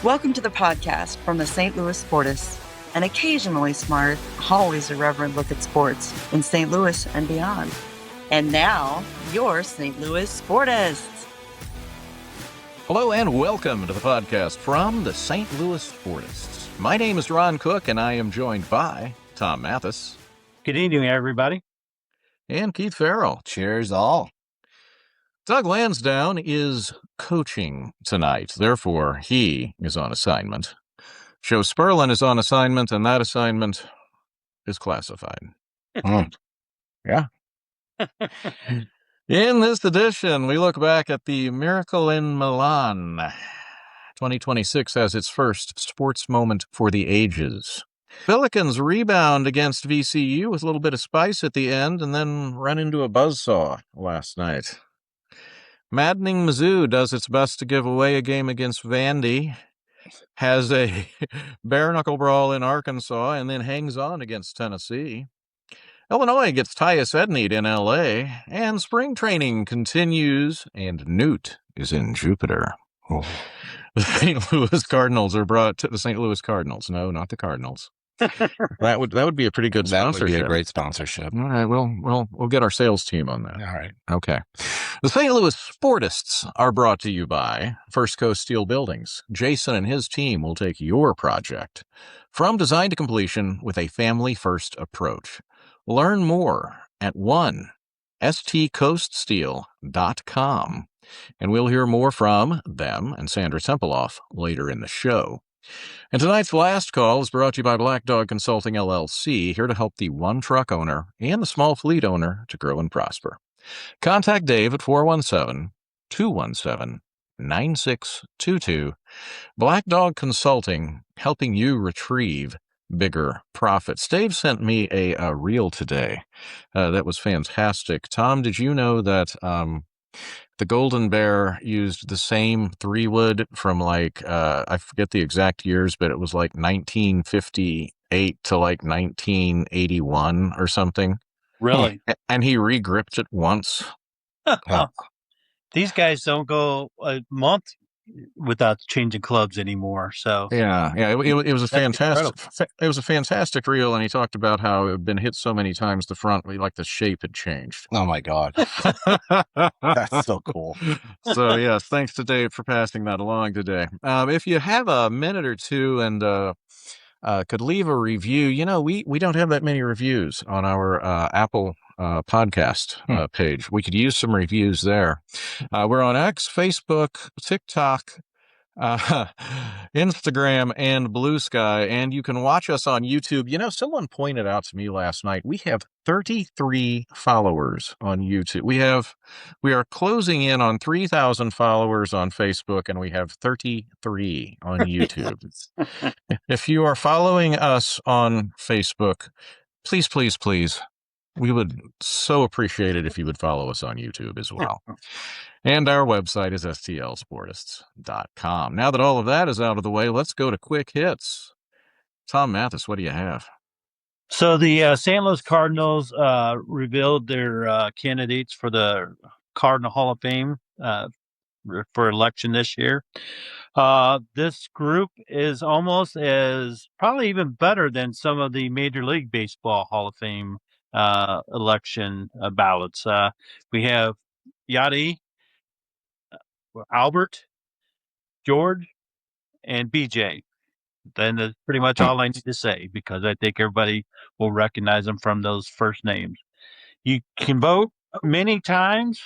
Welcome to the podcast from the St. Louis Sportists, an occasionally smart, always irreverent look at sports in St. Louis and beyond. And now, your St. Louis Sportists. Hello and welcome to the podcast from the St. Louis Sportists. My name is Ron Cook, and I am joined by Tom Mathis. Good evening, everybody. And Keith Farrell. Cheers all. Doug Lansdowne is coaching tonight. Therefore, he is on assignment. Joe Sperlin is on assignment, and that assignment is classified. Yeah. In this edition, we look back at the Miracle in Milan. 2026 has its first sports moment for the ages. Pelicans rebound against VCU with a little bit of spice at the end and then run into a buzzsaw last night. Maddening Mizzou does its best to give away a game against Vandy, has a bare-knuckle brawl in Arkansas, and then hangs on against Tennessee. Illinois gets Tyus Ednied in L.A., and spring training continues, and Newt is in Jupiter. Oh. The St. Louis Cardinals are brought to the St. Louis Cardinals. No, not the Cardinals. That would be a pretty good sponsorship. That would be a great sponsorship. All right, we'll get our sales team on that. All right. Okay. The St. Louis Sportists are brought to you by First Coast Steel Buildings. Jason and his team will take your project from design to completion with a family-first approach. Learn more at 1stcoaststeel.com. And we'll hear more from them and Sandra Tempelhoff later in the show. And tonight's last call is brought to you by Black Dog Consulting, LLC, here to help the one truck owner and the small fleet owner to grow and prosper. Contact Dave at 417-217-9622. Black Dog Consulting, helping you retrieve bigger profits. Dave sent me a reel today that was fantastic. Tom, did you know that the Golden Bear used the same 3-wood from I forget the exact years, but it was like 1958 to like 1981 or something. Really? And he re-gripped it once. These guys don't go a month without changing clubs anymore. So yeah, it was a fantastic reel, and he talked about how it had been hit so many times the front, like the shape had changed. Oh my God, that's so cool. So yes, thanks to Dave for passing that along today. If you have a minute or two and could leave a review, we don't have that many reviews on our Apple podcast page. We could use some reviews there. We're on X, Facebook, TikTok, Instagram, and Blue Sky, and you can watch us on YouTube. Someone pointed out to me last night, we have 33 followers on YouTube. We are closing in on 3,000 followers on Facebook, and we have 33 on YouTube. If you are following us on Facebook, please, please, please, we would so appreciate it if you would follow us on YouTube as well. And our website is stlsportists.com. Now that all of that is out of the way, let's go to quick hits. Tom Mathis, what do you have? So the St. Louis Cardinals revealed their candidates for the Cardinal Hall of Fame for election this year. This group is almost probably even better than some of the Major League Baseball Hall of Fame election ballots. We have Yadi, Albert, George, and BJ. Then that's pretty much all I need to say, because I think everybody will recognize them from those first names. You can vote many times,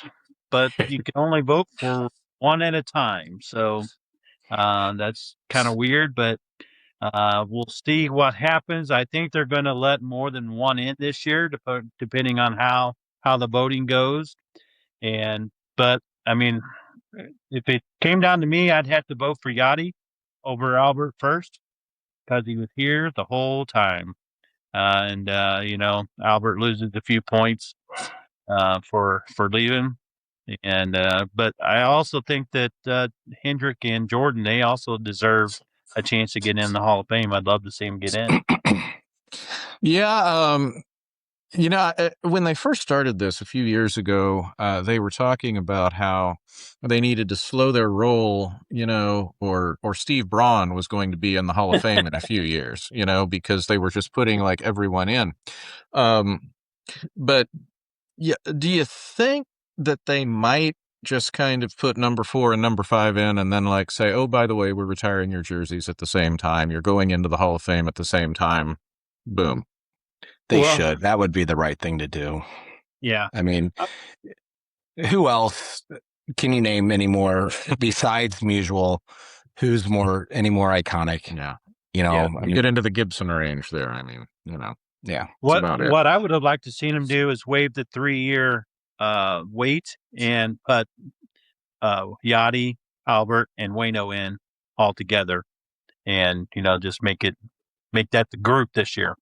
but you can only vote for one at a time. So that's kind of weird, but we'll see what happens. I think they're going to let more than one in this year, depending on how the voting goes. But I mean, if it came down to me, I'd have to vote for Yachty over Albert first, because he was here the whole time. Albert loses a few points for leaving. But I also think that Hendrick and Jordan, they also deserve a chance to get in the Hall of Fame. I'd love to see him get in. Yeah, When they first started this a few years ago, they were talking about how they needed to slow their roll, or Steve Braun was going to be in the Hall of Fame in a few years, because they were just putting like everyone in. But yeah, do you think that they might just kind of put number 4 and number 5 in and then like say, oh, by the way, we're retiring your jerseys at the same time. You're going into the Hall of Fame at the same time. Boom. They should. That would be the right thing to do. Yeah. I mean, who else can you name anymore besides Musial? Who's any more iconic? Yeah. You get into the Gibson range there. I mean, Yeah. What I would have liked to seen him do is waive the 3-year wait and put Yachty, Albert, and Waino in all together, and just make that the group this year.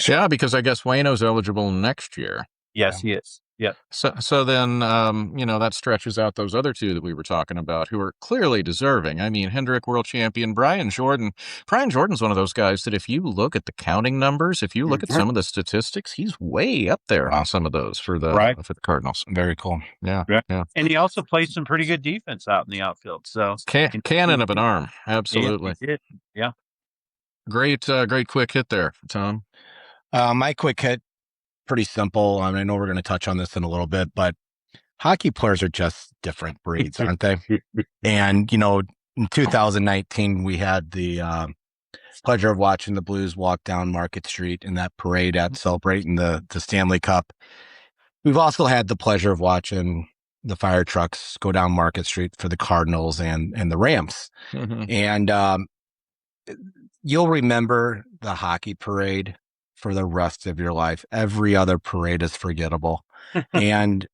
Yeah, because I guess Waino's eligible next year. Yes, he is. Yeah. So then, that stretches out those other two that we were talking about who are clearly deserving. I mean, Hendrick, world champion, Brian Jordan. Brian Jordan's one of those guys that if you look at the counting numbers, if you look at some of the statistics, he's way up there on some of those for the Cardinals. Very cool. Yeah. And he also played some pretty good defense out in the outfield. So cannon of an arm. Absolutely. He did. Yeah. Great quick hit there, Tom. My quick hit, pretty simple. I know we're going to touch on this in a little bit, but hockey players are just different breeds, aren't they? And, in 2019, we had the pleasure of watching the Blues walk down Market Street in that parade at celebrating the Stanley Cup. We've also had the pleasure of watching the fire trucks go down Market Street for the Cardinals and the Rams. Mm-hmm. And you'll remember the hockey parade for the rest of your life. Every other parade is forgettable. And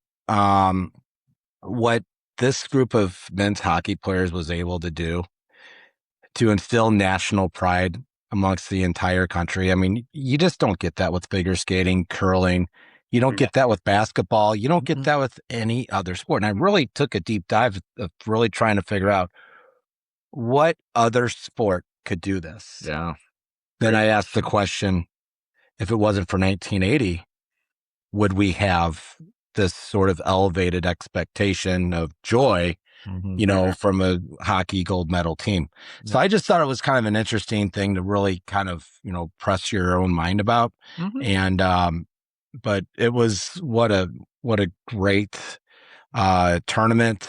what this group of men's hockey players was able to do to instill national pride amongst the entire country. I mean, you just don't get that with figure skating, curling. You don't get that with basketball. You don't get that with any other sport. And I really took a deep dive of really trying to figure out what other sport could do this. Yeah. Then I asked the question, if it wasn't for 1980, would we have this sort of elevated expectation of joy, from a hockey gold medal team? So I just thought it was kind of an interesting thing to really kind of, press your own mind about. And, but it was what a great tournament.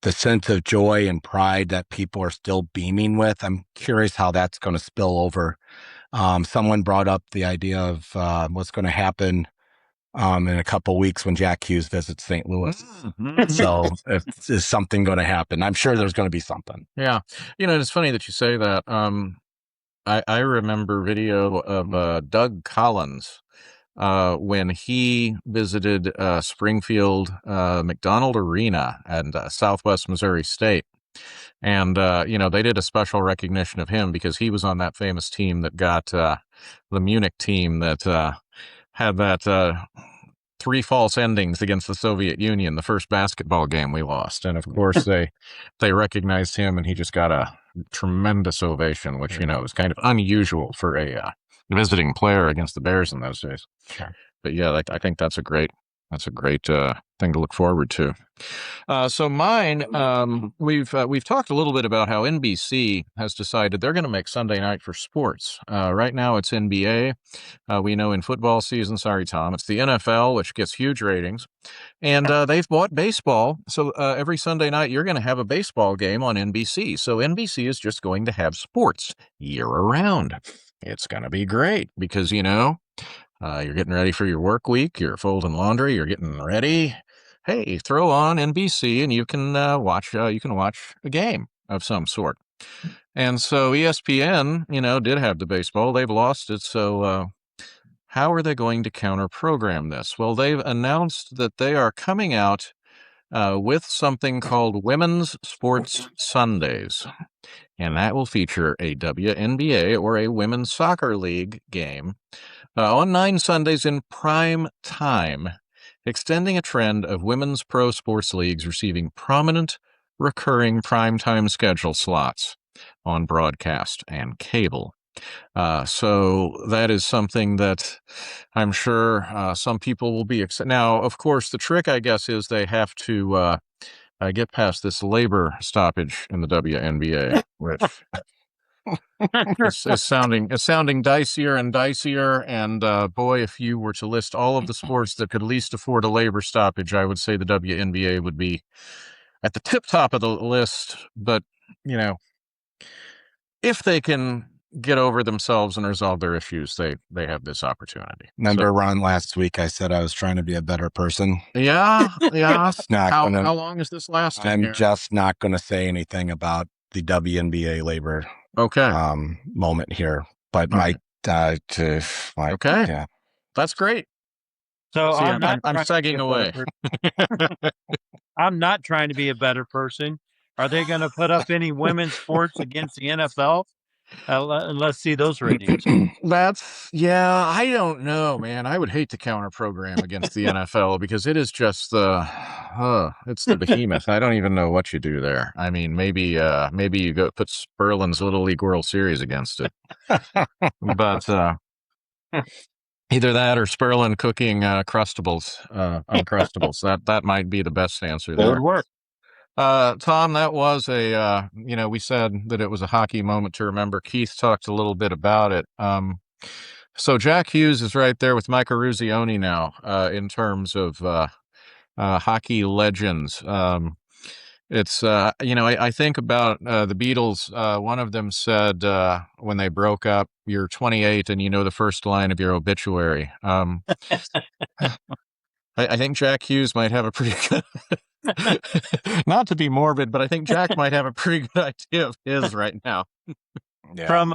The sense of joy and pride that people are still beaming with. I'm curious how that's going to spill over. Someone brought up the idea of what's going to happen in a couple of weeks when Jack Hughes visits St. Louis. So is something going to happen? I'm sure there's going to be something. Yeah. It's funny that you say that. I remember video of Doug Collins when he visited Springfield McDonald Arena and Southwest Missouri State. And, they did a special recognition of him because he was on that famous team that got the Munich team that had that 3 false endings against the Soviet Union, the first basketball game we lost. And, of course, they recognized him, and he just got a tremendous ovation, which, is kind of unusual for a visiting player against the Bears in those days. Sure. But yeah, I think that's a great thing to look forward to. So mine, we've talked a little bit about how NBC has decided they're going to make Sunday night for sports. Right now it's NBA. We know in football season, sorry, Tom, it's the NFL, which gets huge ratings. And they've bought baseball. So every Sunday night, you're going to have a baseball game on NBC. So NBC is just going to have sports year-round. It's going to be great because, you're getting ready for your work week. You're folding laundry. You're getting ready. Hey, throw on NBC and you can watch a game of some sort. And so ESPN, did have the baseball. They've lost it. So how are they going to counter-program this? Well, they've announced that they are coming out with something called Women's Sports Sundays. And that will feature a WNBA or a Women's Soccer League game on 9 Sundays in prime time, extending a trend of women's pro sports leagues receiving prominent, recurring primetime schedule slots on broadcast and cable. So that is something that I'm sure some people will be excited. Now, of course, the trick, I guess, is they have to get past this labor stoppage in the WNBA, which is sounding dicier and dicier. And boy, if you were to list all of the sports that could least afford a labor stoppage, I would say the WNBA would be at the top of the list. But, if they can get over themselves and resolve their issues, they have this opportunity. Remember, Ron, last week I said I was trying to be a better person. Yeah. How gonna, long is this lasting? I'm just not going to say anything about the WNBA labor moment here. But okay, yeah, that's great. So see, I'm sagging away. I'm not trying to be a better person. Are they going to put up any women's sports against the NFL? Let's see those ratings. I don't know, man. I would hate to counter program against the NFL because it is just it's the behemoth. I don't even know what you do there. I mean, maybe you go put Sperlin's Little League World Series against it, but either that or Sperlin cooking Crustables, Uncrustables. That might be the best answer there. That would work. Tom, that was we said that it was a hockey moment to remember. Keith talked a little bit about it. So Jack Hughes is right there with Mike Eruzione now, in terms of hockey legends. It's I think about the Beatles. One of them said when they broke up, "You're 28 and you know the first line of your obituary." I think Jack Hughes might have a pretty good, not to be morbid, but I think Jack might have a pretty good idea of his right now. Yeah. From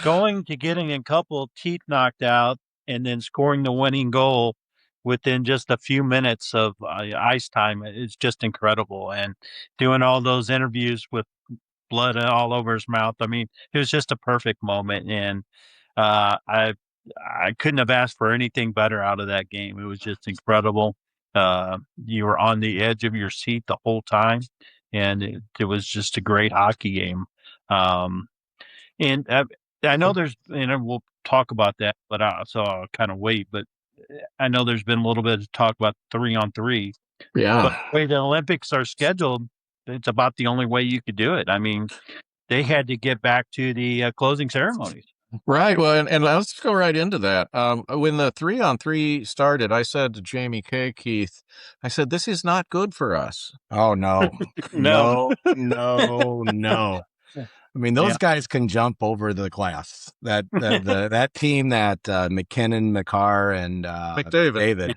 going to getting a couple teeth knocked out and then scoring the winning goal within just a few minutes of ice time is just incredible. And doing all those interviews with blood all over his mouth. I mean, it was just a perfect moment. And I couldn't have asked for anything better out of that game. It was just incredible. You were on the edge of your seat the whole time, and it was just a great hockey game. And I know there's, and we'll talk about that, but so I'll kind of wait. But I know there's been a little bit of talk about 3-on-3. Yeah. But the way the Olympics are scheduled, it's about the only way you could do it. I mean, they had to get back to the closing ceremonies. Right. Well, and let's go right into that. When the 3-on-3 started, I said to Jamie K. Keith, I said, "This is not good for us." Oh no, No. no. I mean, those guys can jump over the glass. That team that McKinnon, McCarr, and McDavid.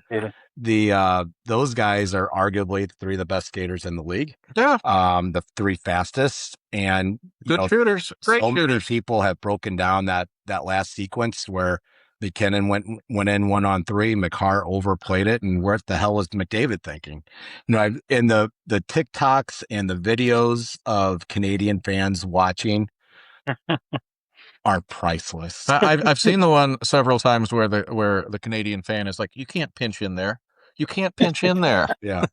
Those guys are arguably three of the best skaters in the league. Yeah. The three fastest and good shooters. Great so shooters. many people have broken down that last sequence where McKinnon went in 1-on-3, McCarr overplayed it, and what the hell was McDavid thinking? And the TikToks and the videos of Canadian fans watching are priceless. I've seen the one several times where the Canadian fan is like, "You can't pinch in there. You can't pinch in there." Yeah.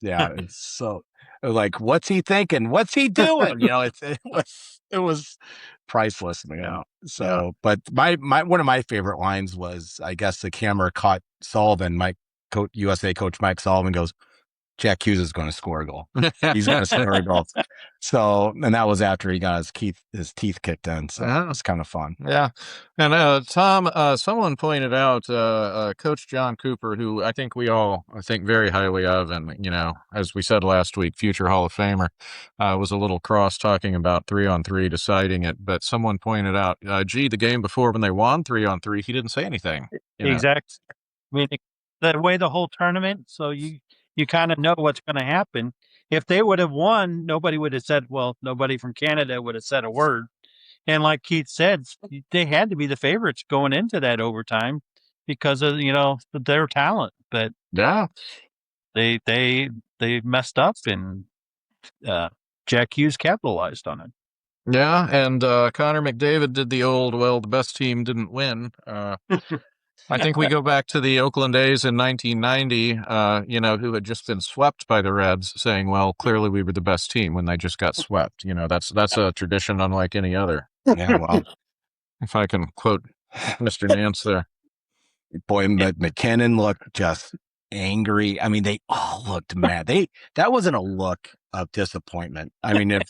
It's so like, what's he thinking? What's he doing? It was priceless, man. So, but my one of my favorite lines was, I guess the camera caught Sullivan, USA coach Mike Sullivan goes, "Jack Hughes is going to score a goal. He's going to score a goal." So, and that was after he got his teeth kicked in. So it was kind of fun. Yeah. And Tom, someone pointed out Coach John Cooper, who I think we all think very highly of, and as we said last week, future Hall of Famer, was a little cross talking about 3-on-3 deciding it. But someone pointed out, the game before when they won 3-on-3, he didn't say anything. Exactly. I mean, the way the whole tournament, so you kind of know what's going to happen. If they would have won, nobody would have said, nobody from Canada would have said a word. And like Keith said, they had to be the favorites going into that overtime because of, their talent. But yeah, they messed up, and Jack Hughes capitalized on it. Yeah. And Connor McDavid did the old, the best team didn't win. I think we go back to the Oakland A's in 1990, who had just been swept by the Reds, saying, "Well, clearly we were the best team," when they just got swept. That's a tradition unlike any other. Yeah, well, if I can quote Mr. Nance there. Boy, but McKinnon looked just angry. I mean, they all looked mad. That wasn't a look of disappointment. I mean,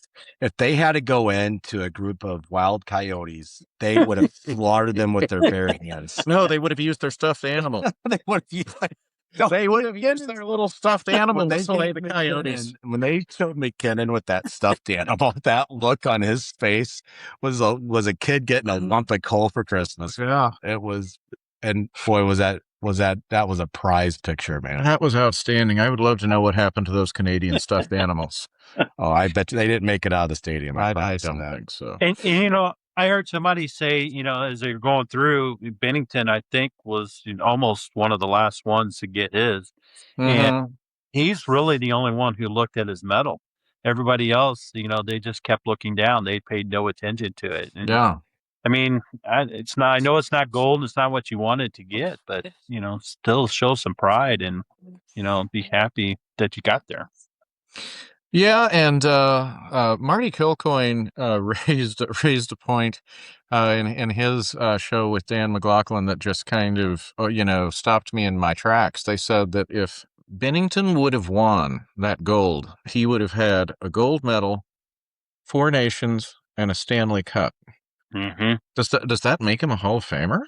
if they had to go into a group of wild coyotes, they would have slaughtered them with their bare hands. No, they would have used their stuffed animal. They would have used, They would have used their little stuffed animal to slay the McKinnon- coyotes. when they showed McKinnon with that stuffed animal, that look on his face was a kid getting a lump of coal for Christmas. Yeah. It was, and boy, that was a prize picture, man. That was outstanding. I would love to know what happened to those Canadian stuffed animals. Oh, I bet you they didn't make it out of the stadium. I don't think so. And I heard somebody say, as they were going through, Bennington, I think, was almost one of the last ones to get his. And he's really the only one who looked at his medal. Everybody else, they just kept looking down. They paid no attention to it. And, Yeah. I mean, it's not. I know it's not gold. It's not what you wanted to get, but still show some pride and be happy that you got there. Yeah, and Marty Kilcoyne raised a point in his show with Dan McLaughlin that just kind of stopped me in my tracks. They said that if Bennington would have won that gold, he would have had a gold medal, 4 nations, and a Stanley Cup. Mm-hmm. Does that make him a Hall of Famer?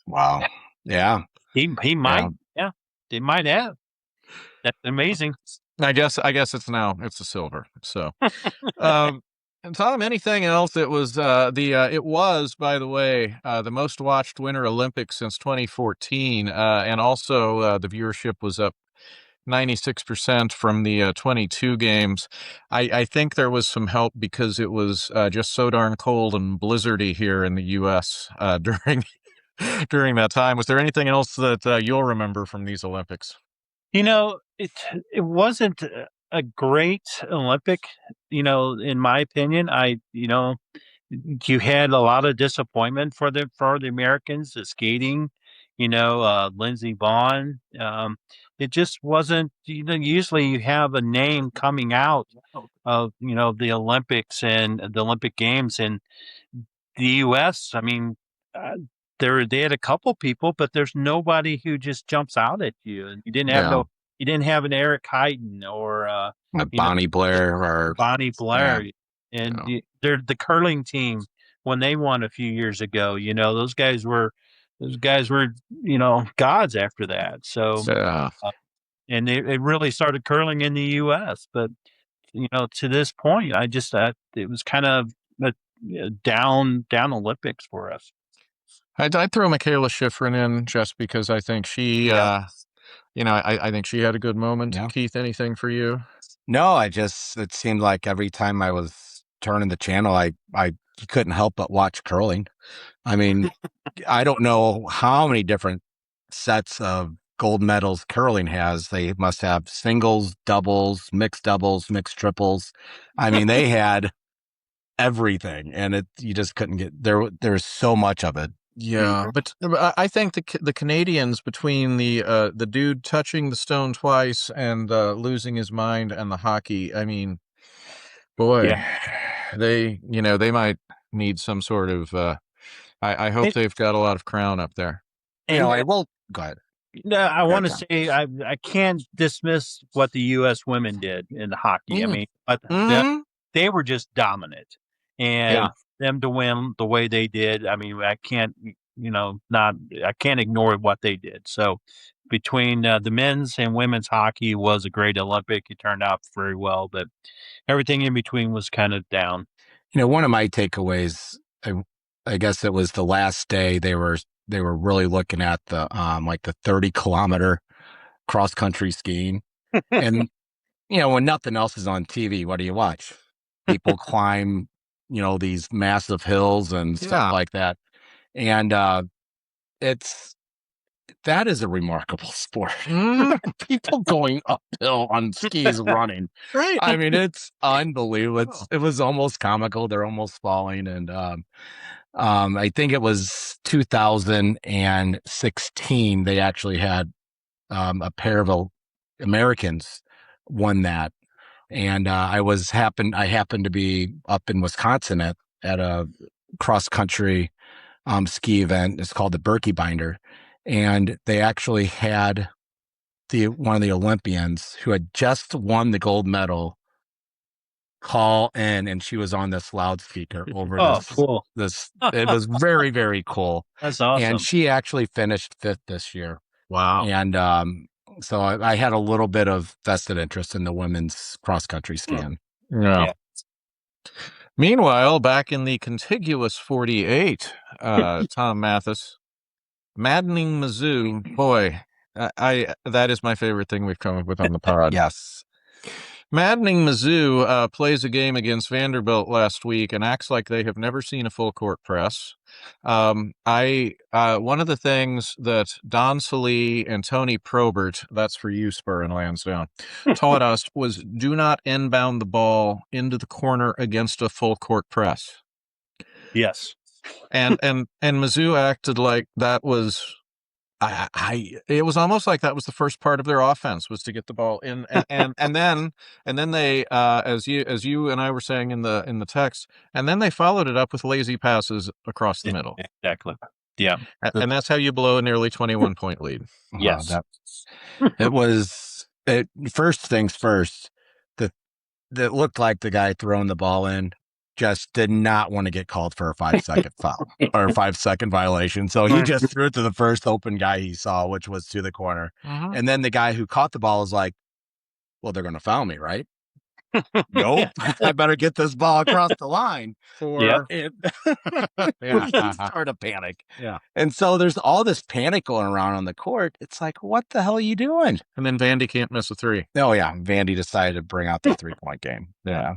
Wow. Yeah. He might. Yeah. They might have. That's amazing. I guess it's a silver. So, Tom, anything else? It was it was, by the way, the most watched Winter Olympics since 2014, and also the viewership was up 96% from the 22 games. I think there was some help because it was just so darn cold and blizzardy here in the U.S. During that time. Was there anything else that you'll remember from these Olympics? It wasn't a great Olympic, in my opinion. You had a lot of disappointment for the Americans, the skating, Lindsey Vonn. It just wasn't, usually you have a name coming out of, the Olympics and the Olympic Games and the U.S. I mean, they had a couple people, but there's nobody who just jumps out at you. And you didn't have you didn't have an Eric Heiden or Bonnie Blair. And they're the curling team when they won a few years ago. Those guys were gods after that. So and it really started curling in the U.S. But to this point, I just thought it was kind of a down Olympics for us. I'd throw Michaela Schifrin in just because I think she, I think she had a good moment. Yeah. Keith, anything for you? No, it seemed like every time I was turning the channel, I couldn't help but watch curling. I mean, I don't know how many different sets of gold medals curling has. They must have singles, doubles, mixed triples. I mean, they had everything, and you just couldn't get there. There's so much of it. Yeah, but I think the Canadians, between the dude touching the stone twice and losing his mind and the hockey, I mean, boy, they might need some sort of. I hope they've got a lot of crown up there. I will go ahead. No, I want to say I can't dismiss what the U.S. women did in the hockey. I mean, but they were just dominant, and them to win the way they did. I mean, I can't, I can't ignore what they did. So between the men's and women's hockey was a great Olympic. It turned out very well, but everything in between was kind of down. One of my takeaways, I guess it was the last day they were really looking at the 30-kilometer cross country skiing. And when nothing else is on TV, what do you watch? People climb these massive hills and stuff like that. And that is a remarkable sport. People going uphill on skis running. Right. I mean, it's unbelievable. It was almost comical. They're almost falling. And I think it was 2016. They actually had a pair of Americans won that. And I happened to be up in Wisconsin at a cross country ski event. It's called the Berkey Binder, and they actually had one of the Olympians who had just won the gold medal call in, and she was on this loudspeaker over cool. It was very, very cool. That's awesome. And she actually finished 5th this year. Wow. And so I had a little bit of vested interest in the women's cross country skiing. Yeah. Meanwhile, back in the contiguous 48, Tom Mathis, Maddening Mizzou, boy, that is my favorite thing we've come up with on the pod. Yes. Maddening Mizzou plays a game against Vanderbilt last week and acts like they have never seen a full court press. One of the things that Don Salee and Tony Probert, that's for you, Spur and Lansdowne, taught us was do not inbound the ball into the corner against a full court press. Yes. And Mizzou acted like that was it was almost like that was the first part of their offense, was to get the ball in, and then they, as you and I were saying in the text, and then they followed it up with lazy passes across the middle. Exactly. Yeah. And that's how you blow a nearly 21-point lead. Yes. First things first, that looked like the guy throwing the ball in just did not want to get called for a 5-second foul or a 5-second violation. So he just threw it to the first open guy he saw, which was to the corner. Mm-hmm. And then the guy who caught the ball was like, well, they're going to foul me, right? Nope. I better get this ball across the line. He started to panic. Yeah. And so there's all this panic going around on the court. It's like, what the hell are you doing? And then Vandy can't miss a three. Oh, yeah. Vandy decided to bring out the 3-point game. Yeah.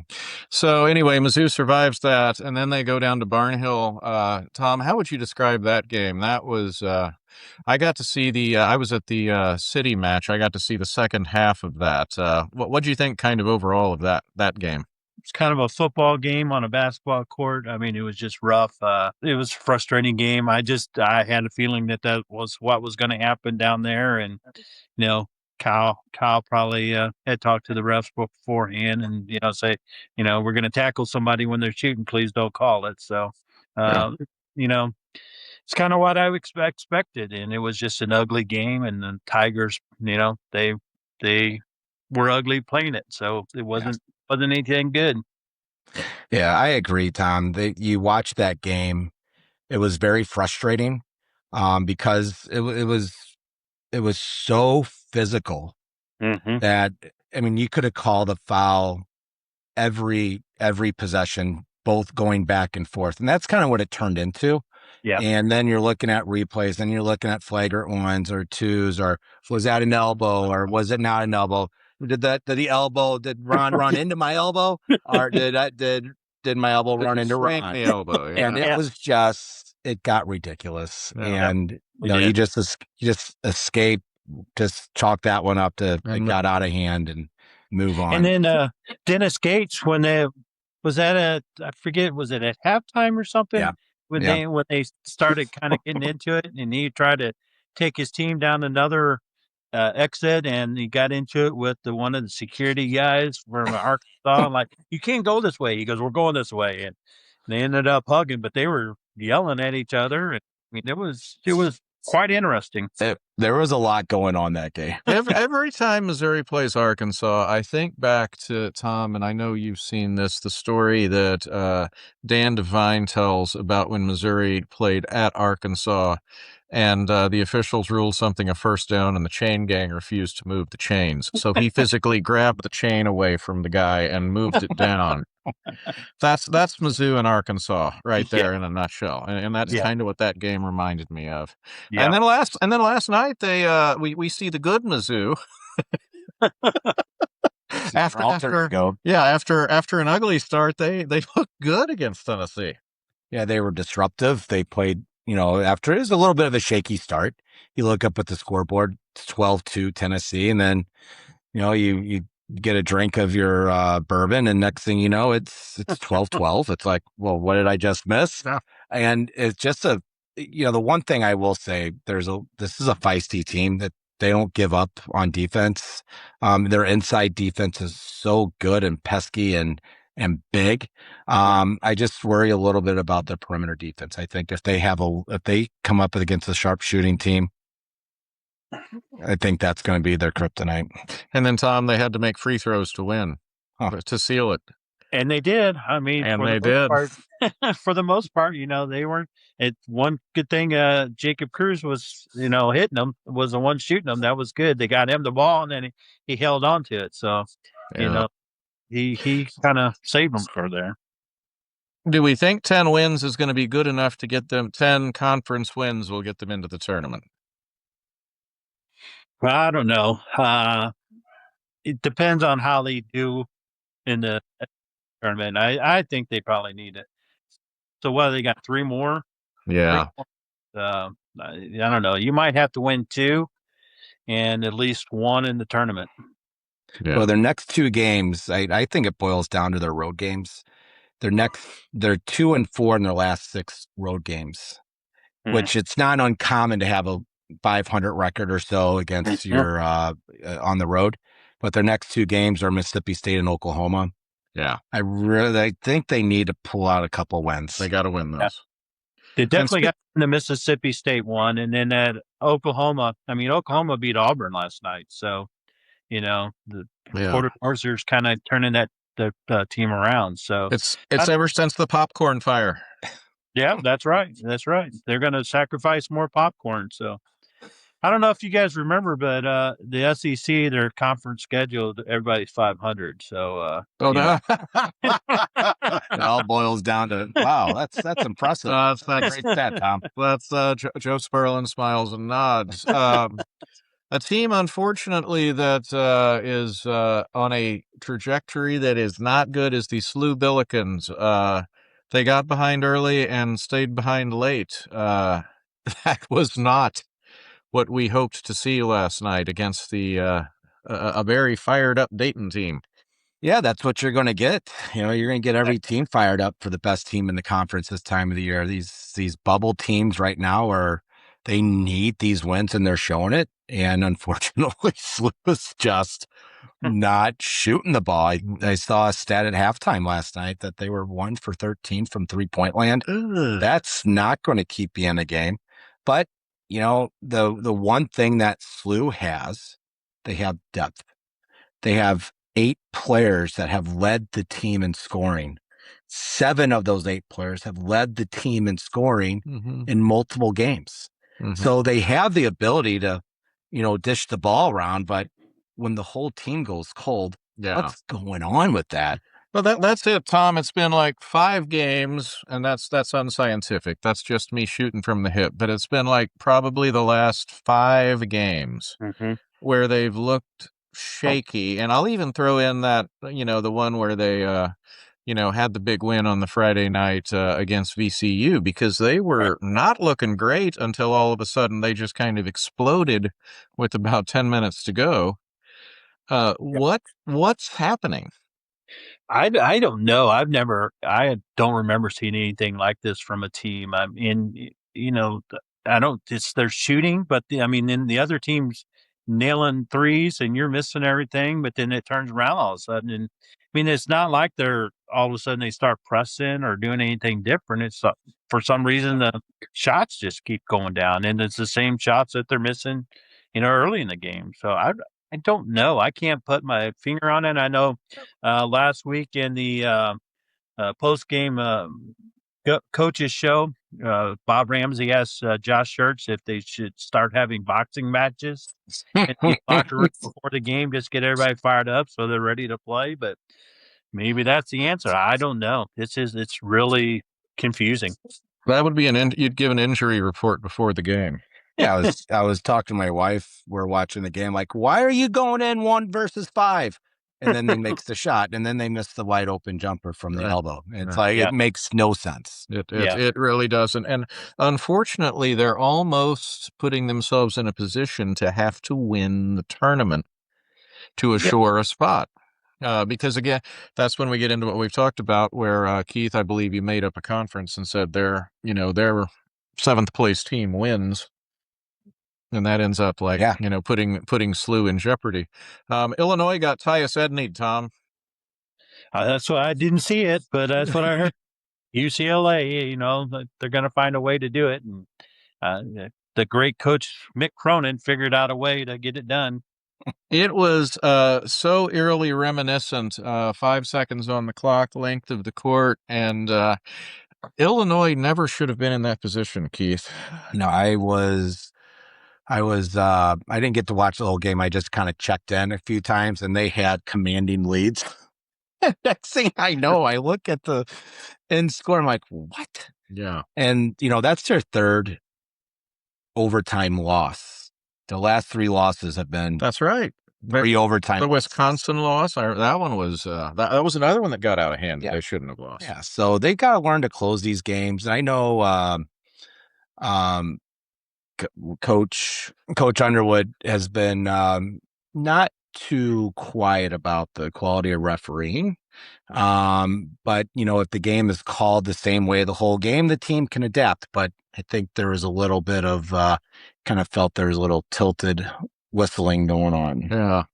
So anyway, Mizzou survives that, and then they go down to Barnhill. Tom, how would you describe that game? That was I got to see I was at the city match. I got to see the second half of that. What do you think kind of overall of that game? It's kind of a football game on a basketball court. I mean, it was just rough. It was a frustrating game. I had a feeling that was what was going to happen down there. And, Kyle probably had talked to the refs beforehand and, say, we're going to tackle somebody when they're shooting. Please don't call it. So, it's kind of what I expected. And it was just an ugly game. And the Tigers, they were ugly playing it. So it wasn't anything good. Yeah, I agree, Tom. You watch that game, it was very frustrating because it was so physical that, I mean, you could have called a foul every possession, both going back and forth. And that's kind of what it turned into. Yeah. And then you're looking at replays, and you're looking at flagrant ones or twos, or was that an elbow or was it not an elbow? Did Ron run into my elbow, or did my elbow run into Ron? The elbow, yeah. And it was just, it got ridiculous. Yeah. And you just escape, just chalk that one up to it got out of hand and move on. And then Dennis Gates, I forget, was it at halftime or something? Yeah. When they started kind of getting into it, and he tried to take his team down another exit, and he got into it with one of the security guys from Arkansas. Like, you can't go this way. He goes, we're going this way. And they ended up hugging, but they were yelling at each other. And, I mean, it was quite interesting. There was a lot going on that game. Every time Missouri plays Arkansas, I think back to, Tom, and I know you've seen this, the story that Dan Devine tells about when Missouri played at Arkansas, and the officials ruled something a first down, and the chain gang refused to move the chains. So he physically grabbed the chain away from the guy and moved it down. That's Mizzou and Arkansas right there in a nutshell, and that's kind of what that game reminded me of. Yeah. And then last night we see the good Mizzou after an ugly start, they looked good against Tennessee. Yeah, they were disruptive. They played, after it was a little bit of a shaky start. You look up at the scoreboard, it's 12-2 Tennessee, and then you get a drink of your bourbon, and next thing you know, it's 12-12. It's like, well, what did I just miss? Yeah. And it's just the one thing I will say, this is a feisty team that they don't give up on defense. Their inside defense is so good and pesky, and and big. I just worry a little bit about the perimeter defense. I think if they come up against a sharp shooting team, I think that's going to be their kryptonite. And then, Tom, they had to make free throws to win, to seal it. And they did. I mean, And for they the most did. part, for the most part, they weren't. It's one good thing. Jacob Cruz was, hitting them, was the one shooting them. That was good. They got him the ball, and then he held on to it. So, he kind of saved them for there. Do we think 10 wins is going to be good enough to get them? 10 conference wins will get them into the tournament? Well, I don't know. It depends on how they do in the tournament. I think they probably need it. So what, they got 3 more? Yeah. 3 more? I don't know. You might have to win 2 and at least 1 in the tournament. Yeah. Well, their next 2 games, I think it boils down to their road games. They're 2-4 in their last 6 road games, which it's not uncommon to have a 500 record or so against your on the road. But their next 2 games are Mississippi State and Oklahoma. Yeah. I think they need to pull out a couple wins. They got to win those. Yeah. They definitely got the Mississippi State one, and then at Oklahoma. I mean, Oklahoma beat Auburn last night, so the Porter Norsers kind of turning the team around. So it's ever since the popcorn fire. Yeah, that's right. That's right. They're going to sacrifice more popcorn. So I don't know if you guys remember, but the SEC, their conference schedule, everybody's 500. So it all boils down to wow. That's impressive. That's great stat, Tom. That's Joe Sperlin smiles and nods. A team, unfortunately, that is on a trajectory that is not good is the SLU Billikens. They got behind early and stayed behind late. That was not what we hoped to see last night against a very fired up Dayton team. Yeah, that's what you're going to get. You're going to get every team fired up for the best team in the conference this time of the year. These bubble teams right now they need these wins, and they're showing it. And unfortunately, SLU is just not shooting the ball. I saw a stat at halftime last night that they were 1 for 13 from 3-point land. That's not going to keep you in the game. But, the one thing that SLU has, they have depth. They have 8 players that have led the team in scoring. 7 of those 8 players have led the team in scoring in multiple games. So they have the ability to, dish the ball around, but when the whole team goes cold, what's going on with that? Well, that's it, Tom. It's been like 5 games, and that's unscientific. That's just me shooting from the hip. But it's been like probably the last 5 games where they've looked shaky. And I'll even throw in that, the one where they had the big win on the Friday night against VCU, because they were not looking great until all of a sudden they just kind of exploded with about 10 minutes to go. What's happening? I don't know. I don't remember seeing anything like this from a team. I mean, it's their shooting, but then the other team's nailing threes and you're missing everything, but then it turns around all of a sudden. And it's not like they're all of a sudden they start pressing or doing anything different. It's for some reason the shots just keep going down, and it's the same shots that they're missing, early in the game. So I don't know. I can't put my finger on it. I know last week in the post-game coaches show, Bob Ramsey asked Josh Schertz if they should start having boxing matches in the locker room before the game, just get everybody fired up so they're ready to play. But maybe that's the answer. I don't know. It's really confusing. That would be you'd give an injury report before the game. Yeah, I was talking to my wife. We're watching the game. Like, why are you going in 1 versus 5? And then they makes the shot, and then they miss the wide open jumper from the elbow. It's it makes no sense. It really doesn't. And unfortunately, they're almost putting themselves in a position to have to win the tournament to assure a spot. Because again, that's when we get into what we've talked about, where Keith, I believe you made up a conference and said their 7th place team wins. And that ends up putting SLU in jeopardy. Illinois got Tyus Ednied, Tom. That's what I didn't see it, but that's what I heard. UCLA, they're going to find a way to do it. And the great coach Mick Cronin figured out a way to get it done. It was so eerily reminiscent. 5 seconds on the clock, length of the court, and Illinois never should have been in that position, Keith. No, I didn't get to watch the whole game. I just kind of checked in a few times, and they had commanding leads. Next thing I know, I look at the end score. I'm like, what? Yeah. And, that's their third overtime loss. The last 3 losses have been That's right. 3 overtime. The Wisconsin loss, that one was that was another one that got out of hand. Yeah. They shouldn't have lost. Yeah, so they got to learn to close these games. And I know Coach Underwood has been not too quiet about the quality of refereeing. But if the game is called the same way the whole game, the team can adapt. But I think there was a little bit of kind of felt there was a little tilted whistling going on. Yeah.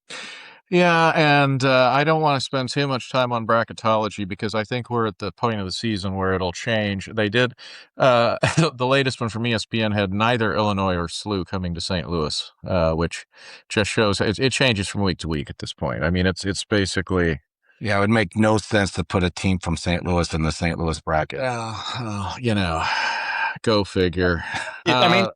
Yeah, and I don't want to spend too much time on bracketology because I think we're at the point of the season where it'll change. They did, the latest one from ESPN had neither Illinois or SLU coming to St. Louis, which just shows it changes from week to week at this point. I mean, it's basically... Yeah, it would make no sense to put a team from St. Louis in the St. Louis bracket. Go figure. I mean,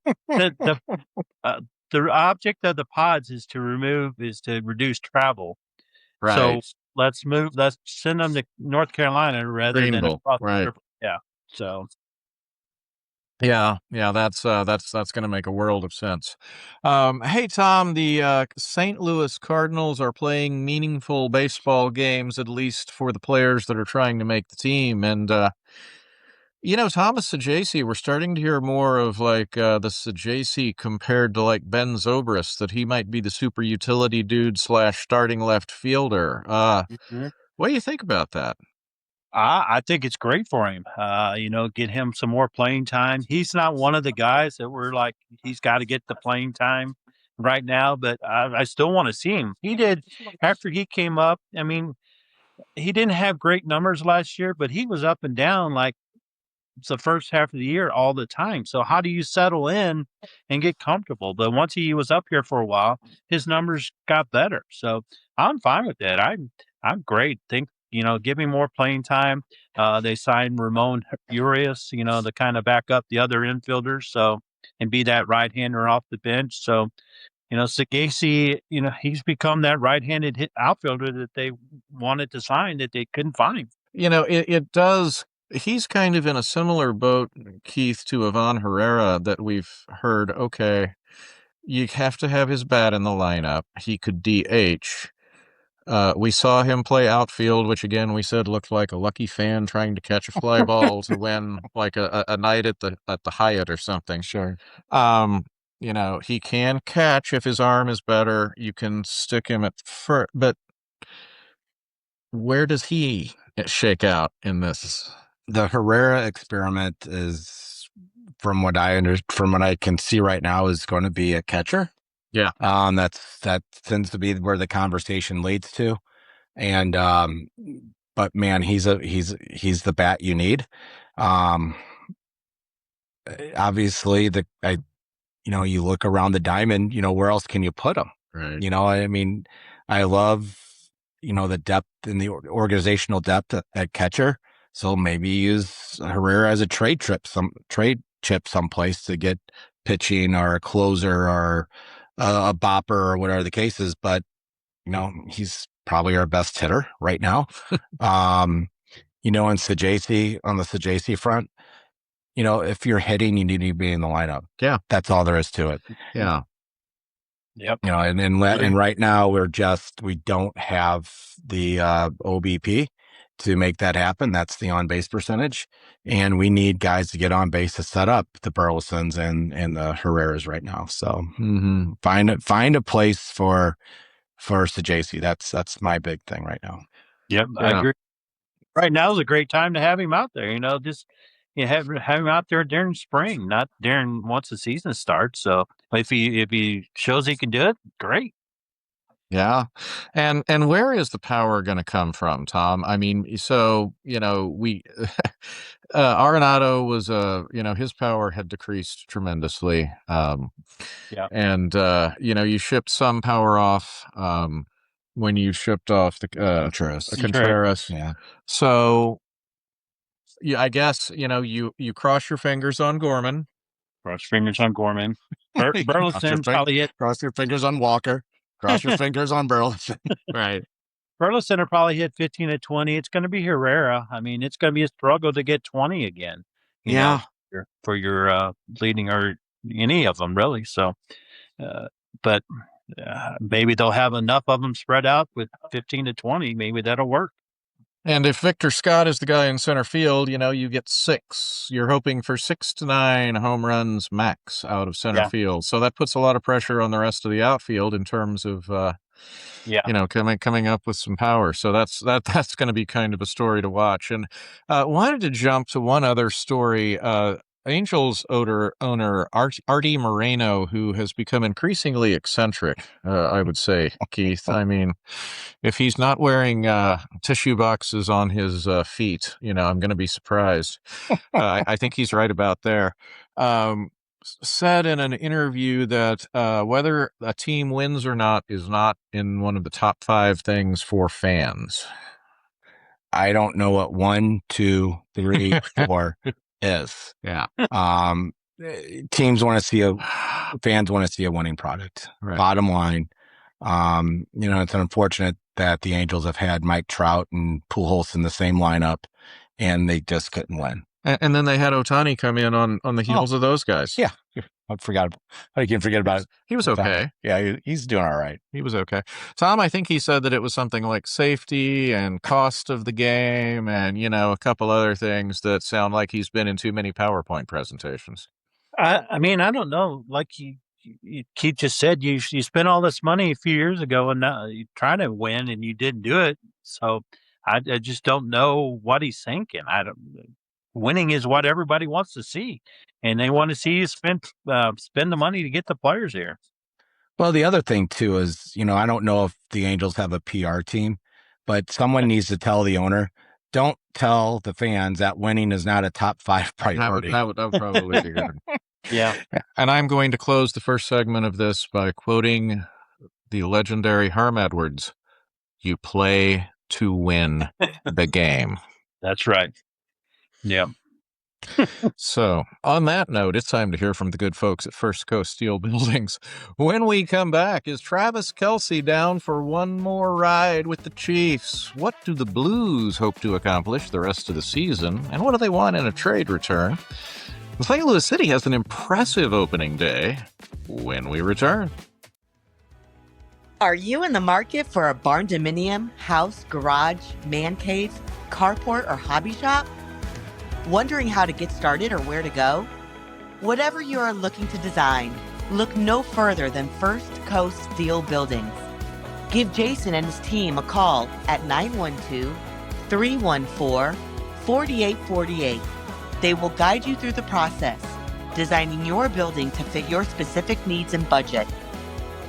the object of the pods is to reduce travel. Right. So let's send them to North Carolina rather than across right. Yeah. So. Yeah, that's going to make a world of sense. Hey, Tom, the St. Louis Cardinals are playing meaningful baseball games, at least for the players that are trying to make the team. And, Thomas Saggese, we're starting to hear more of the Saggese compared to Ben Zobrist, that he might be the super utility dude / starting left fielder. What do you think about that? I think it's great for him. Get him some more playing time. He's not one of the guys that we're like, he's got to get the playing time right now, but I still want to see him. He did after he came up. I mean, he didn't have great numbers last year, but he was up and down it's the first half of the year all the time. So how do you settle in and get comfortable? But once he was up here for a while, his numbers got better. So I'm fine with that. I'm great. Give me more playing time. They signed Ramon Urias, to kind of back up the other infielders. So, and be that right-hander off the bench. So, Saggese, he's become that right-handed outfielder that they wanted to sign that they couldn't find. It does. He's kind of in a similar boat, Keith, to Ivan Herrera, that we've heard, okay, you have to have his bat in the lineup. He could DH. We saw him play outfield, which again we said looked like a lucky fan trying to catch a fly ball to win a night at the Hyatt or something. Sure. He can catch if his arm is better. You can stick him at first, but where does he shake out in this? The Herrera experiment is, from what I can see right now, is going to be a catcher. Yeah. That tends to be where the conversation leads to. And, but man, he's the bat you need. Obviously you look around the diamond, where else can you put him? Right. I mean, I love, the depth and the organizational depth at catcher. So maybe use Herrera as a trade chip someplace to get pitching or a closer or a bopper or whatever the case is. But, he's probably our best hitter right now. And Saggese, on the Saggese front, if you're hitting, you need to be in the lineup. Yeah. That's all there is to it. Yeah. Yep. And right now we don't have the OBP to make that happen. That's the on base percentage. And we need guys to get on base to set up the Burlesons and the Herreras right now. So find a place for Saggese. That's my big thing right now. Yep. Yeah. I agree. Right now is a great time to have him out there. Just have him out there during spring, not during once the season starts. So if he shows he can do it, great. Yeah. And where is the power going to come from, Tom? I mean, so, we Arenado was his power had decreased tremendously. Yeah. And you shipped some power off when you shipped off the Contreras. Yeah. So yeah, I guess, you cross your fingers on Gorman. Cross fingers on Gorman. Burleson probably hit. Cross your fingers on Walker. Cross your fingers on Burleson. Right. Burleson will probably hit 15 to 20. It's going to be Herrera. I mean, it's going to be a struggle to get 20 again. You know, for your leading or any of them really. So, but maybe they'll have enough of them spread out with 15 to 20. Maybe that'll work. And if Victor Scott is the guy in center field, you get 6. You're hoping for 6 to 9 home runs max out of center field. So that puts a lot of pressure on the rest of the outfield in terms of, coming up with some power. So that's going to be kind of a story to watch. And wanted to jump to one other story. Angels owner Artie Moreno, who has become increasingly eccentric, I would say, Keith. I mean, if he's not wearing tissue boxes on his feet, I'm going to be surprised. I think he's right about there. Said in an interview that whether a team wins or not is not in one of the top 5 things for fans. I don't know what 1, 2, 3, 4 is. Yeah. Teams want to see fans want to see a winning product. Right. Bottom line, it's unfortunate that the Angels have had Mike Trout and Pujols in the same lineup, and they just couldn't win. And then they had Ohtani come in on the heels of those guys. Yeah. I forgot. I can't forget about it. He was okay. Yeah, he's doing all right. He was okay. Tom, I think he said that it was something like safety and cost of the game and, a couple other things that sound like he's been in too many PowerPoint presentations. I mean, I don't know. Like Keith just said, you spent all this money a few years ago and now you're trying to win and you didn't do it. So I just don't know what he's thinking. Winning is what everybody wants to see, and they want to see you spend the money to get the players here. Well, the other thing too is, I don't know if the Angels have a PR team, but someone needs to tell the owner, don't tell the fans that winning is not a top 5 priority. That would probably be good. Yeah. And I'm going to close the first segment of this by quoting the legendary Herm Edwards. You play to win the game. That's right. Yeah. So, on that note, it's time to hear from the good folks at First Coast Steel Buildings. When we come back, is Travis Kelce down for one more ride with the Chiefs? What do the Blues hope to accomplish the rest of the season? And what do they want in a trade return? St. Louis City has an impressive opening day when we return. Are you in the market for a barn dominium, house, garage, man cave, carport, or hobby shop? Wondering how to get started or where to go? Whatever you are looking to design, look no further than First Coast Steel Buildings. Give Jason and his team a call at 912-314-4848. They will guide you through the process, designing your building to fit your specific needs and budget.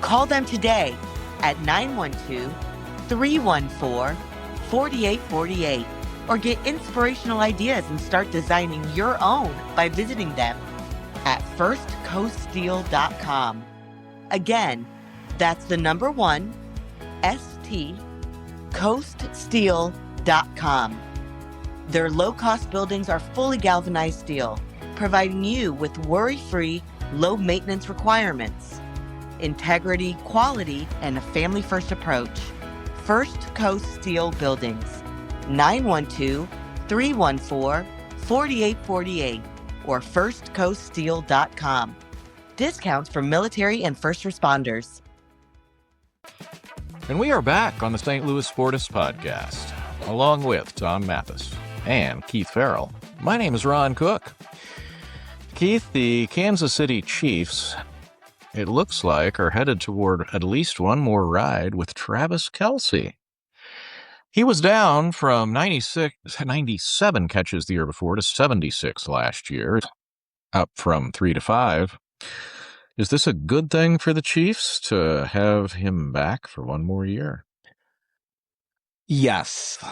Call them today at 912-314-4848. Or get inspirational ideas and start designing your own by visiting them at firstcoaststeel.com. Again, that's the number 1, ST, coaststeel.com. Their low-cost buildings are fully galvanized steel, providing you with worry-free, low-maintenance requirements, integrity, quality, and a family-first approach. First Coast Steel Buildings. 912-314-4848 or firstcoaststeel.com. Discounts for military and first responders. And we are back on the St. Louis Sportists podcast, along with Tom Mathis and Keith Farrell. My name is Ron Cook. Keith, the Kansas City Chiefs, it looks like, are headed toward at least one more ride with Travis Kelce. He was down from 97 catches the year before to 76 last year, up from 3 to 5. Is this a good thing for the Chiefs to have him back for one more year? Yes.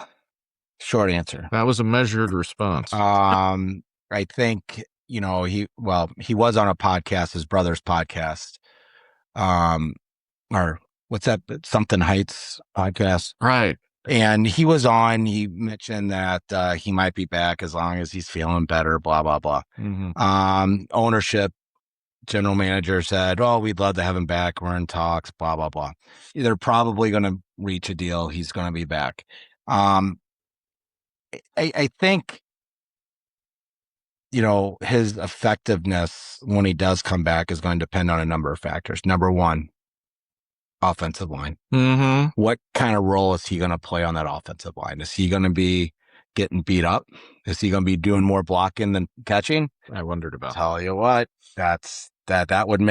Short answer. That was a measured response. I think, he was on a podcast, his brother's podcast. Or what's that? Something Heights podcast. Right. And he was on, he mentioned that he might be back as long as he's feeling better, blah, blah, blah. Mm-hmm. Ownership, general manager said, oh, we'd love to have him back. We're in talks, blah, blah, blah. They're probably going to reach a deal. He's going to be back. I think, his effectiveness when he does come back is going to depend on a number of factors. Number one, offensive line. Mm-hmm. What kind of role is he going to play on that offensive line? Is he going to be getting beat up? Is he going to be doing more blocking than catching? I wondered about. Tell you what, that would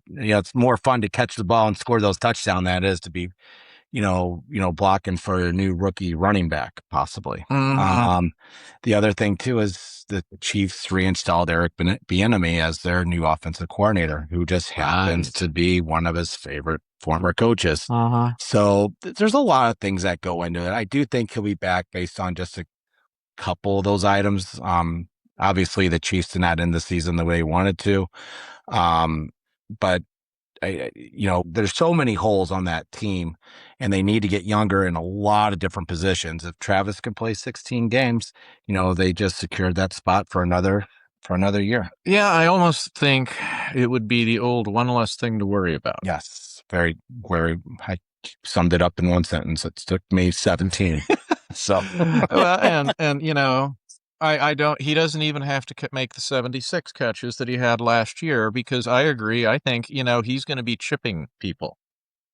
it's more fun to catch the ball and score those touchdowns than it is to be, blocking for a new rookie running back, possibly. Mm-hmm. The other thing too is the Chiefs reinstalled Eric Bieniemy as their new offensive coordinator, who just happens to be one of his favorite former coaches. Uh-huh. So there's a lot of things that go into it. I do think he'll be back based on just a couple of those items. Obviously the Chiefs did not end the season the way he wanted to. But there's so many holes on that team, and they need to get younger in a lot of different positions. If Travis can play 16 games, they just secured that spot for another year. Yeah, I almost think it would be the old one less thing to worry about. Yes, very, very. I summed it up in one sentence. It took me 17. So, well, and I don't. He doesn't even have to make the 76 catches that he had last year, because I agree. I think he's going to be chipping people.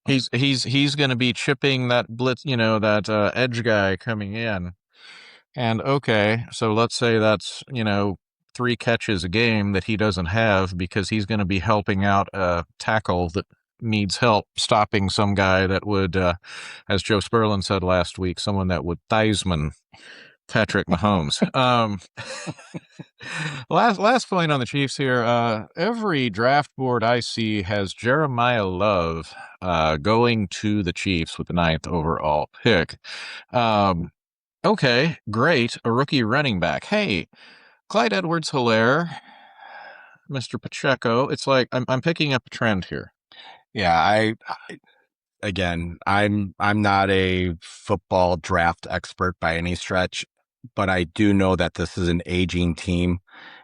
He's going to be chipping that blitz. That edge guy coming in. And okay, so let's say that's 3 catches a game that he doesn't have, because he's going to be helping out a tackle that needs help stopping some guy that would, as Joe Sperlin said last week, someone that would Theismann Patrick Mahomes. Last point on the Chiefs here. Every draft board I see has Jeremiah Love going to the Chiefs with the 9th overall pick. Okay, great. A rookie running back. Hey, Clyde Edwards-Helaire, Mr. Pacheco. It's like I'm picking up a trend here. Yeah, I'm not a football draft expert by any stretch, but I do know that this is an aging team,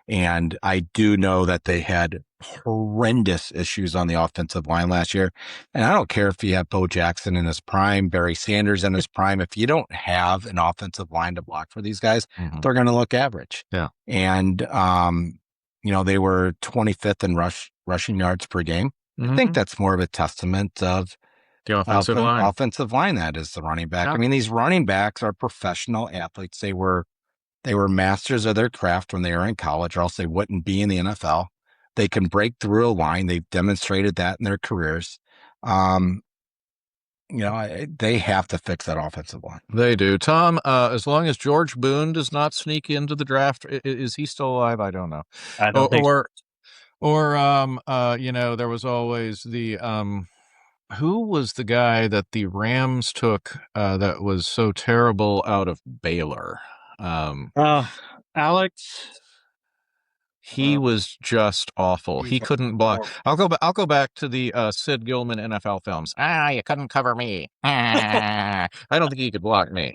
and I do know that they had horrendous issues on the offensive line last year. And I don't care if you have Bo Jackson in his prime, Barry Sanders in his prime. If you don't have an offensive line to block for these guys, they're going to look average. Yeah. And, they were 25th in rushing yards per game. I think that's more of a testament of the offensive line. Offensive line, that is the running back. Yeah. I mean, these running backs are professional athletes. They were masters of their craft when they were in college, or else they wouldn't be in the NFL. They can break through a line. They've demonstrated that in their careers. They have to fix that offensive line. They do. Tom, as long as George Boone does not sneak into the draft, is he still alive? I don't know. I don't think so. There was always the who was the guy that the Rams took that was so terrible out of Baylor? Alex. He was just awful. He couldn't block. I'll go back to the Sid Gilman NFL films. You couldn't cover me. I don't think he could block me.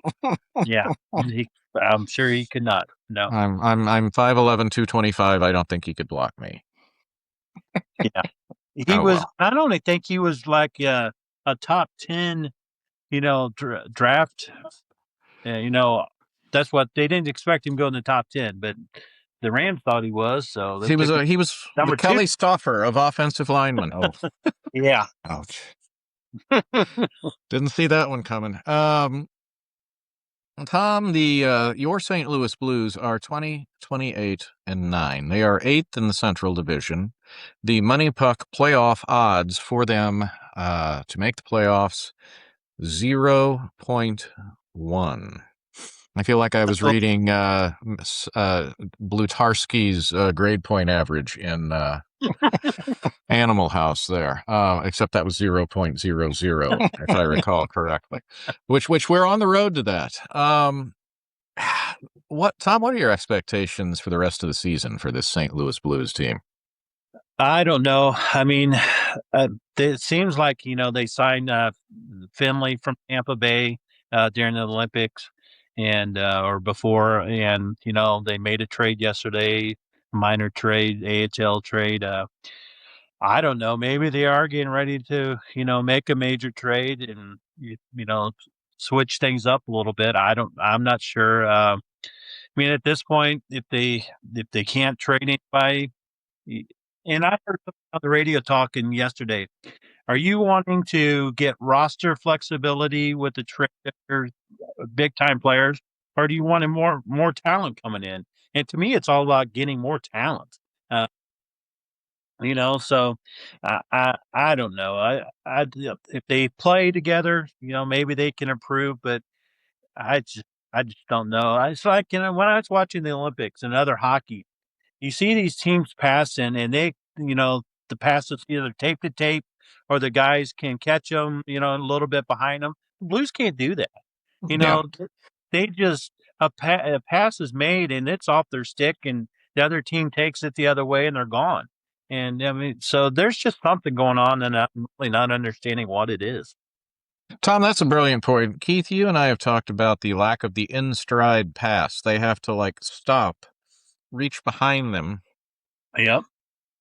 Yeah, I'm sure he could not. No, I'm 5'11", 225. I don't think he could block me. Yeah, he was. Well. I don't think he was like a top 10, draft. That's what they didn't expect him to go in the top 10, but the Rams thought he was. So he was the Kelly Stauffer of offensive linemen. Oh, yeah. Ouch. Didn't see that one coming. Tom, your St. Louis Blues are 20, 28, and 9. They are 8th in the Central Division. The Money Puck playoff odds for them to make the playoffs 0.1. I feel like I was reading Blutarski's grade point average in Animal House there, except that was 0.00, if I recall correctly, which we're on the road to that. Tom, what are your expectations for the rest of the season for this St. Louis Blues team? I don't know. I mean, it seems like, they signed Finley from Tampa Bay during the Olympics and or before, and, they made a trade yesterday, minor trade, AHL trade. I don't know. Maybe they are getting ready to, make a major trade and, switch things up a little bit. I'm not sure. I mean, at this point, if they can't trade anybody, Y and I heard something on the radio talking yesterday. Are you wanting to get roster flexibility with the traders, big time players, or do you want more talent coming in? And to me, it's all about getting more talent. Uh, so I don't know. If they play together, maybe they can improve, but I just I just don't know. It's like, when I was watching the Olympics and other hockey, you see these teams passing and the passes either tape to tape or the guys can catch them, a little bit behind them. The Blues can't do that. You Yeah. know, they just, a pass is made and it's off their stick and the other team takes it the other way and they're gone. And I mean, so there's just something going on and I'm really not understanding what it is. Tom, that's a brilliant point. Keith, you and I have talked about the lack of the in-stride pass. They have to stop, reach behind them, Yep.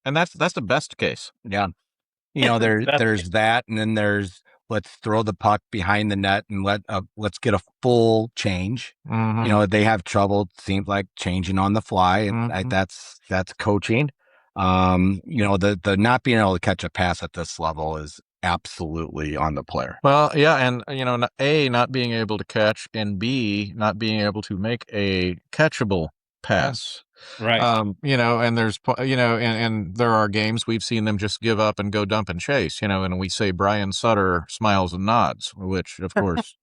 and that's the best case. Yeah. That's There's that, and then there's let's throw the puck behind the net and let's get a full change. Mhm. They have trouble, seems like, changing on the fly, and Mhm. that's coaching. The not being able to catch a pass at this level is absolutely on the player. Well, yeah, and A, not being able to catch, and B, not being able to make a catchable pass. right. And there's and there are games we've seen them just give up and go dump and chase, and we say Brian Sutter smiles and nods, which of course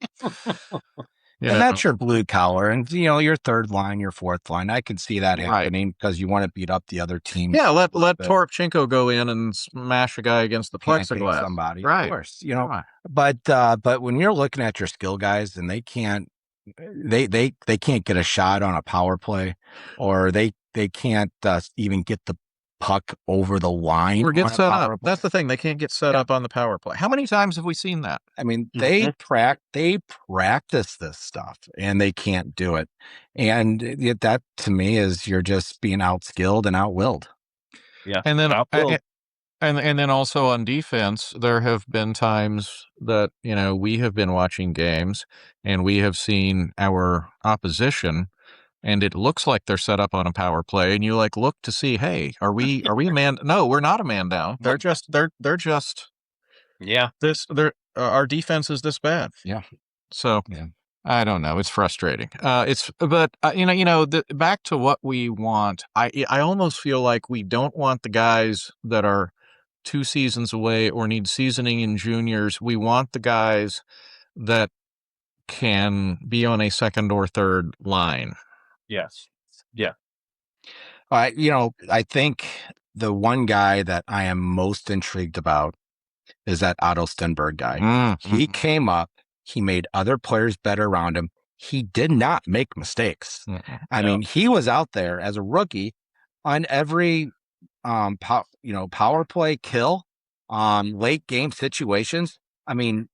And that's your blue collar, and your third line, your fourth line. I can see that Right. happening because you want to beat up the other team. Yeah, let Toropchenko go in and smash a guy against the Pancake plexiglass. somebody, Right. of course. Right. But when you're looking at your skill guys and they can't get a shot on a power play, or they can't even get the puck over the line Or get on a set power up. play. That's the thing. They can't get set up on the power play. How many times have we seen that? I mean, Mhm. they practice this stuff and they can't do it. And that to me is you're just being outskilled and outwilled. Yeah. And then Outfield. and then also on defense, there have been times that, we have been watching games and we have seen our opposition and it looks like they're set up on a power play and you look to see, hey, are we a man? No, we're not a man down. They're just Yeah. our defense is this bad. Yeah. So Yeah. I don't know. It's frustrating. Back to what we want. I almost feel like we don't want the guys that are 2 seasons away or need seasoning in juniors. We want the guys that can be on a second or third line. Yes. Yeah. I think the one guy that I am most intrigued about is that Otto Stenberg guy. He came up, he made other players better around him. He did not make mistakes. I mean, he was out there as a rookie on every power play kill, late game situations. I mean,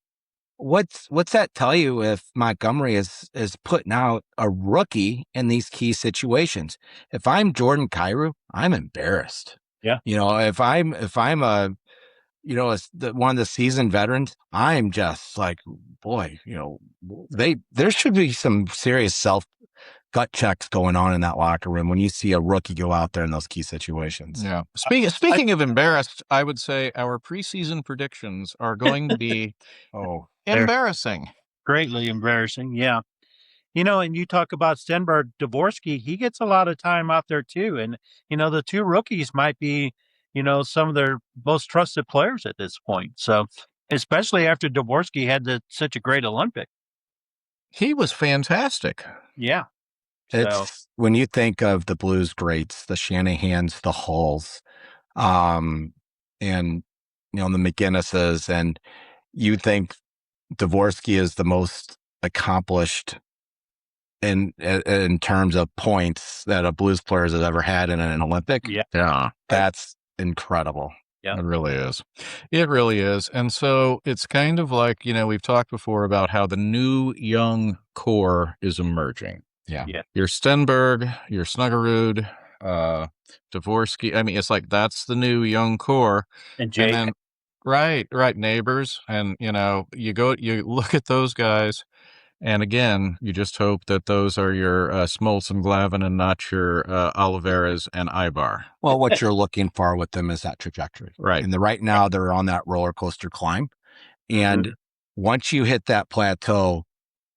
what's that tell you if Montgomery is putting out a rookie in these key situations? If I'm Jordan Kyrou, I'm embarrassed. Yeah. If I'm a one of the seasoned veterans, I'm just like, boy, there should be some serious gut checks going on in that locker room when you see a rookie go out there in those key situations. Yeah. Speaking of embarrassed, I would say our preseason predictions are going to be embarrassing. Greatly embarrassing. Yeah. And you talk about Stenberg, Dvorsky, he gets a lot of time out there too. And, the two rookies might be, some of their most trusted players at this point. So, especially after Dvorsky had such a great Olympic. He was fantastic. Yeah. It's when you think of the Blues greats, the Shanahans, the Halls, and the McGinnises, and you think Dvorsky is the most accomplished in terms of points that a Blues player has ever had in an Olympic. Yeah. That's incredible. It really is. It really is. And so it's kind of like, we've talked before about how the new young core is emerging. Yeah. Your Stenberg, your Snuggerud, Dvorsky. I mean, it's like that's the new young core. And Jake. And then, right, neighbors. And, you look at those guys. And again, you just hope that those are your Smoltz and Glavin and not your Oliveras and Ibar. Well, what you're looking for with them is that trajectory. Right. And right now they're on that roller coaster climb. And once you hit that plateau,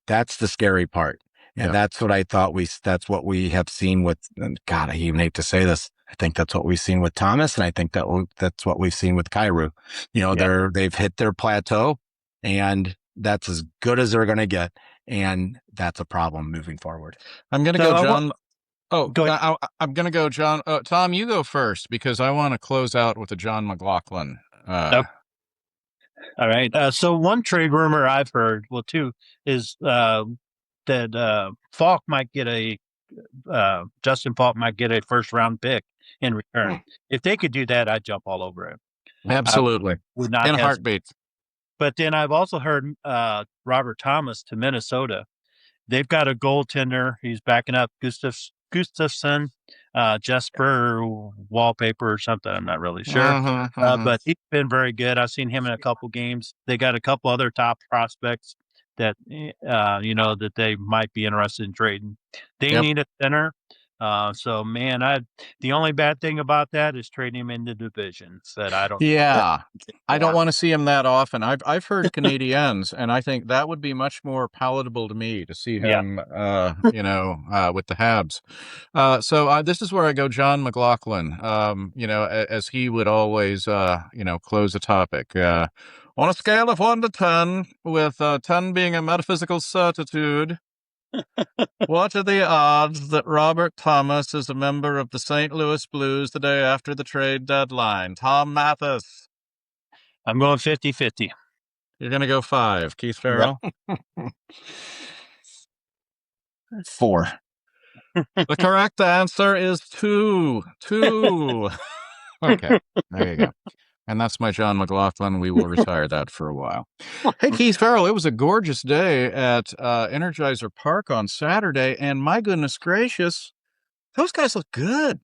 that's the scary part. And that's what I thought that's what we have seen with, God, I even hate to say this. I think that's what we've seen with Thomas. And I think that's what we've seen with Kyrou. They've hit their plateau and that's as good as they're going to get. And that's a problem moving forward. I'm going to go, John. Go ahead. I'm going to go, John. Tom, you go first because I want to close out with a John McLaughlin. All right. So one trade rumor I've heard, well, two, is that Falk might get Justin Falk might get a first round pick in return. If they could do that, I'd jump all over it. Absolutely. Would not in a heartbeat. But then I've also heard Robert Thomas to Minnesota. They've got a goaltender. He's backing up Gustafsson, Jesper Wallpaper or something. I'm not really sure. But he's been very good. I've seen him in a couple games. They got a couple other top prospects that, that they might be interested in trading. They need a center. So, man, the only bad thing about that is trading him in the divisions that I don't. Yeah, I don't want to see him that often. I've heard Canadiens, and I think that would be much more palatable to me to see him, with the Habs. So this is where I go, John McLaughlin. As he would always, close the topic. On a scale of 1 to 10, with 10 being a metaphysical certitude. What are the odds that Robert Thomas is a member of the St. Louis Blues the day after the trade deadline? Tom Mathis. I'm going 50-50. You're going to go 5. Keith Farrell? 4. The correct answer is 2. 2. Okay, there you go. And that's my John McLaughlin. We will retire that for a while. Hey, Keith Farrell, it was a gorgeous day at Energizer Park on Saturday, and my goodness gracious, those guys look good.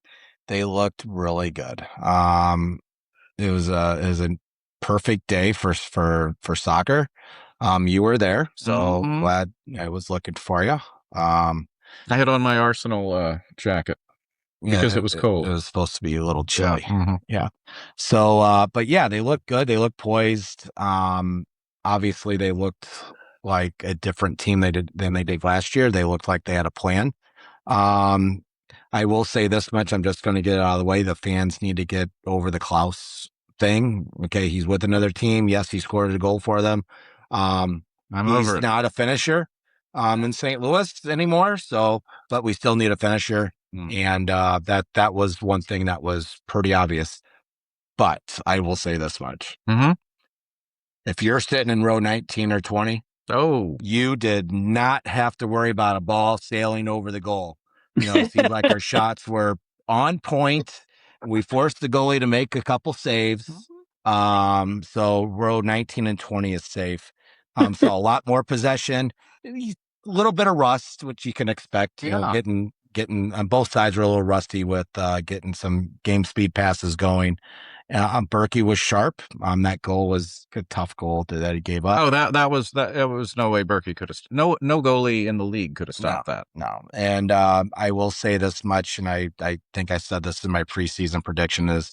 They looked really good. It was a perfect day for soccer. You were there, so glad I was looking for you. I had on my Arsenal jacket. Because it was cold. It was supposed to be a little chilly. Yeah. So, but yeah, they look good. They look poised. Obviously they looked like a different team than they did last year. They looked like they had a plan. I will say this much. I'm just going to get it out of the way. The fans need to get over the Klaus thing. Okay. He's with another team. Yes. He scored a goal for them. He's not a finisher, in St. Louis anymore. So, but we still need a finisher. And that was one thing that was pretty obvious. But I will say this much. If you're sitting in row 19 or 20, you did not have to worry about a ball sailing over the goal. It seemed like our shots were on point. We forced the goalie to make a couple saves. So row 19 and 20 is safe. So a lot more possession, a little bit of rust, which you can expect, getting on both sides were a little rusty with getting some game speed passes going. Berkey was sharp. That goal was a tough goal that he gave up. That was no way Berkey could have. No goalie in the league could have stopped that. No. And I will say this much, and I think I said this in my preseason prediction, is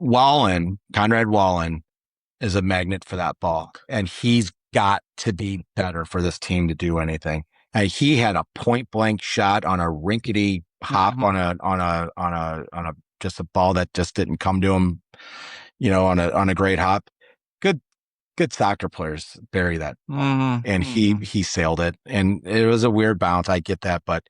Conrad Wallen is a magnet for that ball, and he's got to be better for this team to do anything. He had a point blank shot on a rinkety hop on a just a ball that just didn't come to him, on a great hop. Good good soccer players bury that, Mhm, and he sailed it, and it was a weird bounce. I get that, but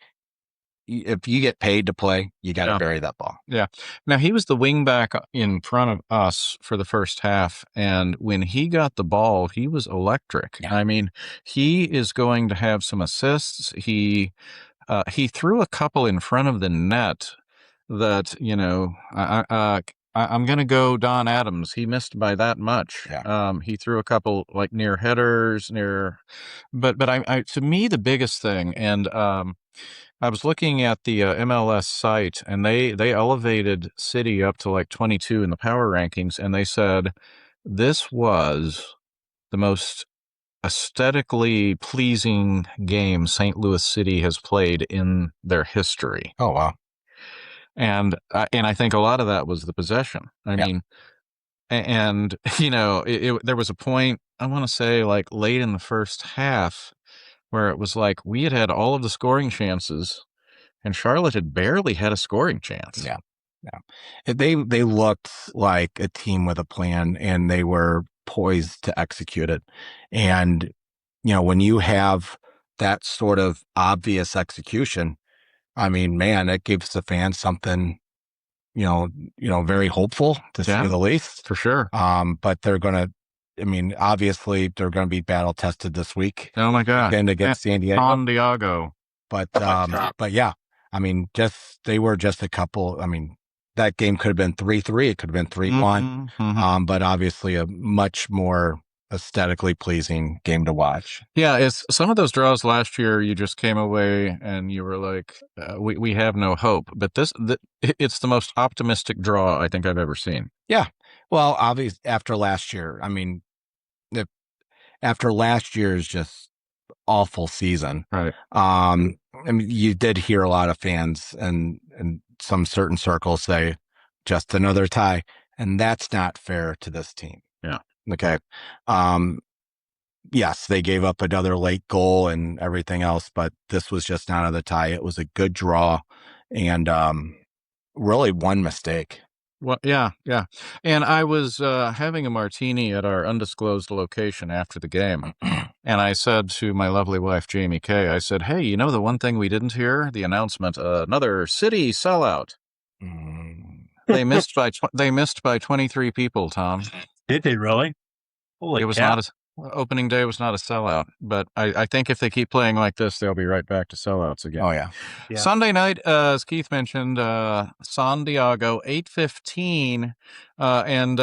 if you get paid to play, you got to Yeah. bury that ball. Yeah. Now, he was the wingback in front of us for the first half, and when he got the ball, he was electric. Yeah. I mean, he is going to have some assists. He threw a couple in front of the net that, I'm going to go Don Adams. He missed by that much. Yeah. He threw a couple like near headers, but I to me the biggest thing, and I was looking at the MLS site, and they elevated City up to like 22 in the power rankings, and they said this was the most aesthetically pleasing game St. Louis City has played in their history. Oh, wow. And I think a lot of that was the possession. I mean, and there was a point, I want to say like late in the first half, where it was like we had all of the scoring chances, and Charlotte had barely had a scoring chance. Yeah. They looked like a team with a plan, and they were poised to execute it. And when you have that sort of obvious execution, I mean, man, it gives the fans something, very hopeful, to say the least. For sure. But they're gonna, I mean, obviously they're gonna be battle tested this week. Oh my God. And against San Diego. San Diego. But yeah, I mean, they were just a couple. I mean, that game could have been 3-3. It could have been 3-1. But obviously a much more aesthetically pleasing game to watch. Yeah, it's some of those draws last year. You just came away and you were like, "We have no hope." But it's the most optimistic draw I think I've ever seen. Yeah, well, obviously after last year, I mean, after last year's just awful season, right? I mean, you did hear a lot of fans and some certain circles say, "Just another tie," and that's not fair to this team. Yeah. Okay. Yes, they gave up another late goal and everything else, but this was just not another tie. It was a good draw, and really one mistake. Well, yeah. And I was having a martini at our undisclosed location after the game, and I said to my lovely wife, Jamie Kay, I said, "Hey, the one thing we didn't hear? The announcement, another City sellout." They missed by 23 people, Tom. Did they really? Holy It was cow. opening day was not a sellout, but I think if they keep playing like this, they'll be right back to sellouts again. Oh yeah. Sunday night, as Keith mentioned, San Diego, 8:15, and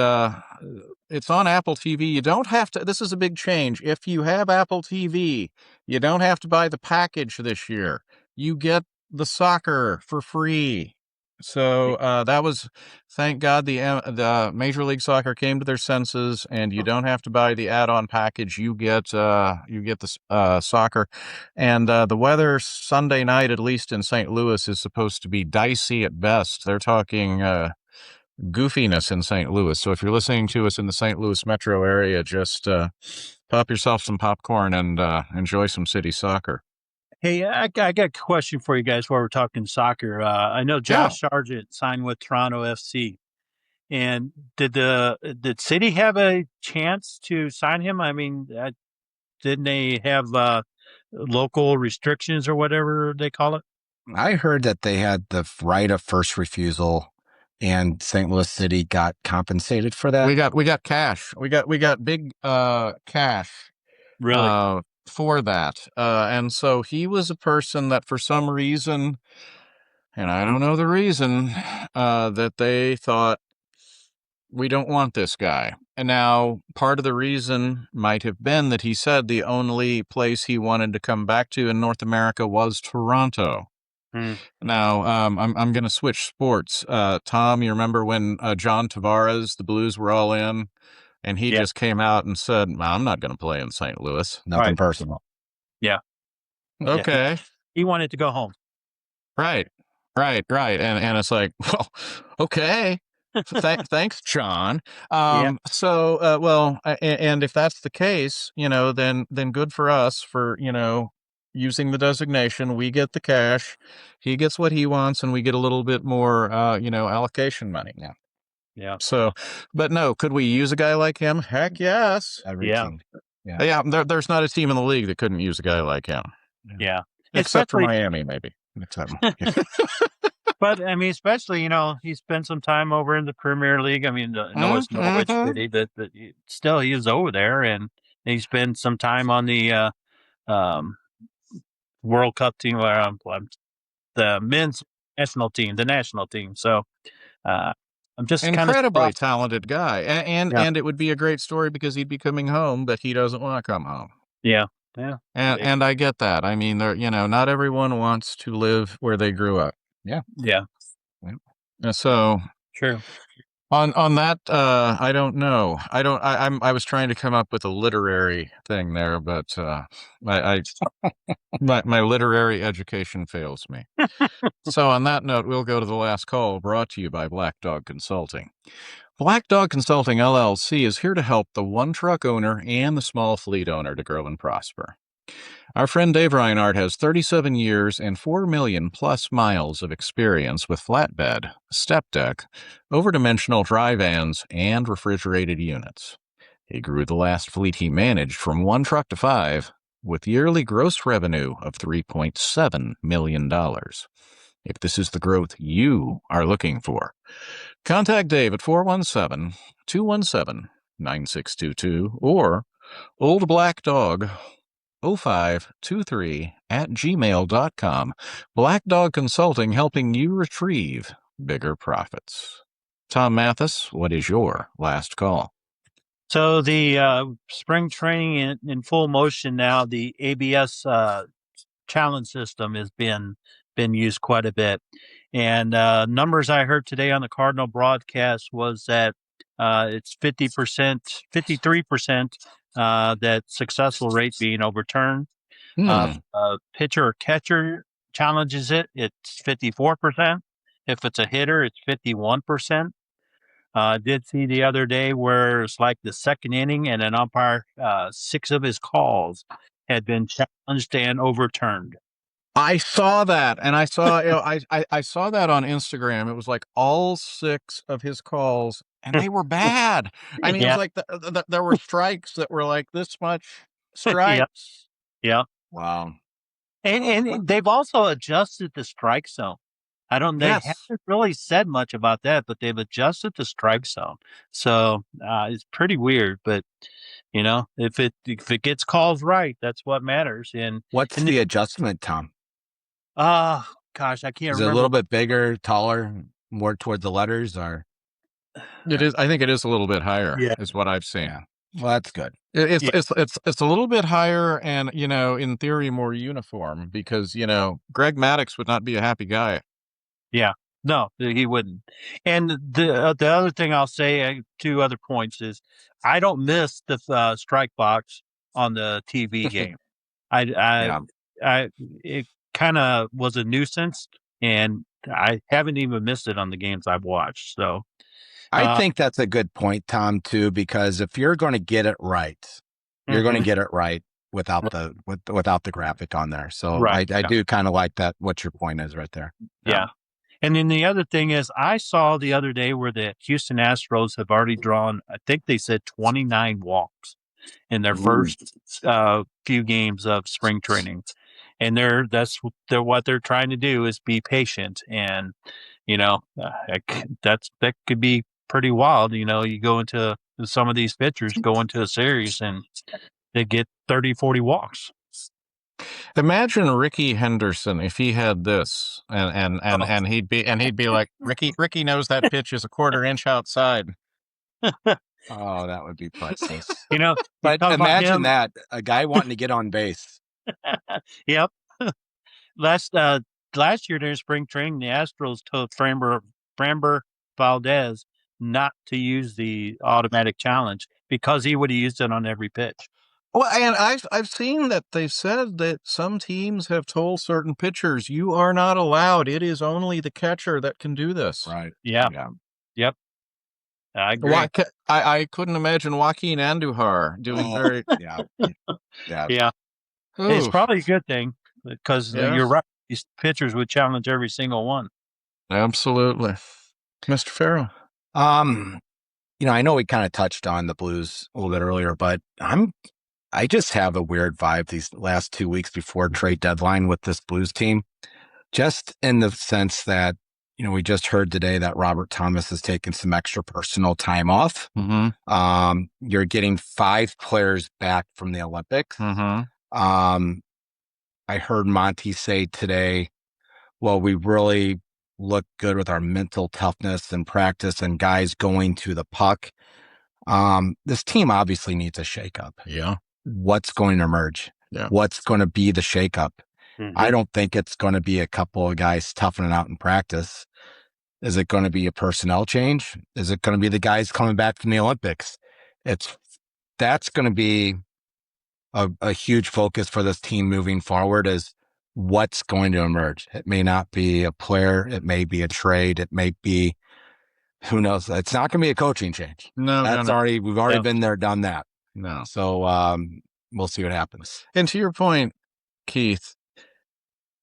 it's on Apple TV. You don't have to. This is a big change. If you have Apple TV, you don't have to buy the package this year. You get the soccer for free. So that was, thank God, the Major League Soccer came to their senses, and you don't have to buy the add-on package. You get the soccer, and the weather Sunday night, at least in St. Louis, is supposed to be dicey at best. They're talking goofiness in St. Louis. So if you're listening to us in the St. Louis metro area, just pop yourself some popcorn and enjoy some city soccer. Hey, I got a question for you guys while we're talking soccer. I know Josh Sargent signed with Toronto FC. And did City have a chance to sign him? I mean, didn't they have local restrictions or whatever they call it? I heard that they had the right of first refusal, and St. Louis City got compensated for that. We got cash. We got big cash. Really? For that. And so he was a person that for some reason, and I don't know the reason, that they thought, we don't want this guy. And now part of the reason might have been that he said the only place he wanted to come back to in North America was Toronto. Now, I'm going to switch sports. Tom, you remember when John Tavares, the Blues were all in? And he just came out and said, I'm not going to play in St. Louis. Nothing personal. Yeah. Okay. Yeah. He wanted to go home. Right. And it's like, well, okay. Thanks, John. So, well, and if that's the case, then good for us for, using the designation. We get the cash. He gets what he wants, and we get a little bit more, allocation money. Yeah. Yeah. So, but no, could we use a guy like him? Heck yes. Every Yeah. team. Yeah, there's not a team in the league that couldn't use a guy like him. Yeah. Except for Especially, Miami, maybe. Except, but I mean, especially, he spent some time over in the Premier League. I mean, I know it's Norwich City, but still he was over there, and he spent some time on the um, World Cup team, the men's national team, the national team. So I'm just kind of incredibly surprised. talented guy. And it would be a great story because he'd be coming home, but he doesn't want to come home. Yeah. Yeah. And I get that. I mean, not everyone wants to live where they grew up. Yeah. So Sure. on that, I don't know. I was trying to come up with a literary thing there, but my literary education fails me. So on that note, we'll go to the last call, brought to you by Black Dog Consulting. Black Dog Consulting LLC is here to help the one truck owner and the small fleet owner to grow and prosper. Our friend Dave Reinhardt has 37 years and 4 million plus miles of experience with flatbed, step deck, overdimensional dry vans, and refrigerated units. He grew the last fleet he managed from 1 truck to 5 with yearly gross revenue of $3.7 million. If this is the growth you are looking for, contact Dave at 417-217-9622 or Old Black Dog 0523@gmail.com. Black Dog Consulting, helping you retrieve bigger profits. Tom Mathis, what is your last call? So the spring training in full motion now. The ABS challenge system has been used quite a bit, and numbers I heard today on the Cardinal broadcast was that it's 50%, 53% that successful rate being overturned. Pitcher or catcher challenges it, it's 54%. If it's a hitter, it's 51%. I did see the other day where it's like the second inning and an umpire, 6 of his calls had been challenged and overturned. I saw that, and I saw I saw that on Instagram. It was like all 6 of his calls, and they were bad. I mean, it was Yeah. like there were strikes that were like this much Yeah. strikes. Yeah. Wow. And they've also adjusted the strike zone. They Yes. haven't really said much about that, but they've adjusted the strike zone. So it's pretty weird, but if it gets calls right, that's what matters. What's the adjustment, Tom? Gosh, I can't Is it remember. a little bit bigger, taller, more toward the letters, or? It is. I think it is a little bit higher. Yeah. Is what I've seen. Yeah. Well, that's good. It's a little bit higher, and in theory, more uniform because Greg Maddux would not be a happy guy. Yeah, no, he wouldn't. And the other thing I'll say, 2 other points is, I don't miss the strike box on the TV game. It kind of was a nuisance, and I haven't even missed it on the games I've watched. So I think that's a good point, Tom, too, because if you're going to get it right, you're going to get it right without the graphic on there. So Right, I do kind of like that. What your point is right there. Yeah. And then the other thing is, I saw the other day where the Houston Astros have already drawn, I think they said 29 walks in their first few games of spring training. And what they're trying to do is be patient. And, that could be pretty wild. You go into some of these pitchers go into a series and they get 30, 40 walks. Imagine Ricky Henderson if he had this, and he'd be like, Ricky knows that pitch is a quarter inch outside. Oh, that would be priceless. But imagine that, a guy wanting to get on base. Yep. Last year during spring training, the Astros told Framber Valdez not to use the automatic challenge because he would have used it on every pitch. Well, and I've seen that they've said that some teams have told certain pitchers, you are not allowed. It is only the catcher that can do this. Right. Yeah. Yep. I agree. I couldn't imagine Joaquin Andujar doing very. Yeah. Yeah. It's probably a good thing because you're right. These pitchers would challenge every single one. Absolutely. Mr. Farrell. I know we kind of touched on the Blues a little bit earlier, but I just have a weird vibe these last 2 weeks before trade deadline with this Blues team, just in the sense that, we just heard today that Robert Thomas has taken some extra personal time off. Mm-hmm. You're getting 5 players back from the Olympics. Mm-hmm. I heard Monty say today, well, we really look good with our mental toughness and practice and guys going to the puck. This team obviously needs a shakeup. Yeah. What's going to emerge? Yeah. What's going to be the shakeup? Mm-hmm. I don't think it's going to be a couple of guys toughening out in practice. Is it going to be a personnel change? Is it going to be the guys coming back from the Olympics? That's going to be a huge focus for this team moving forward, is what's going to emerge. It may not be a player. It may be a trade. It may be, who knows? It's not going to be a coaching change. No, we've already been there, done that. No. So we'll see what happens. And to your point, Keith,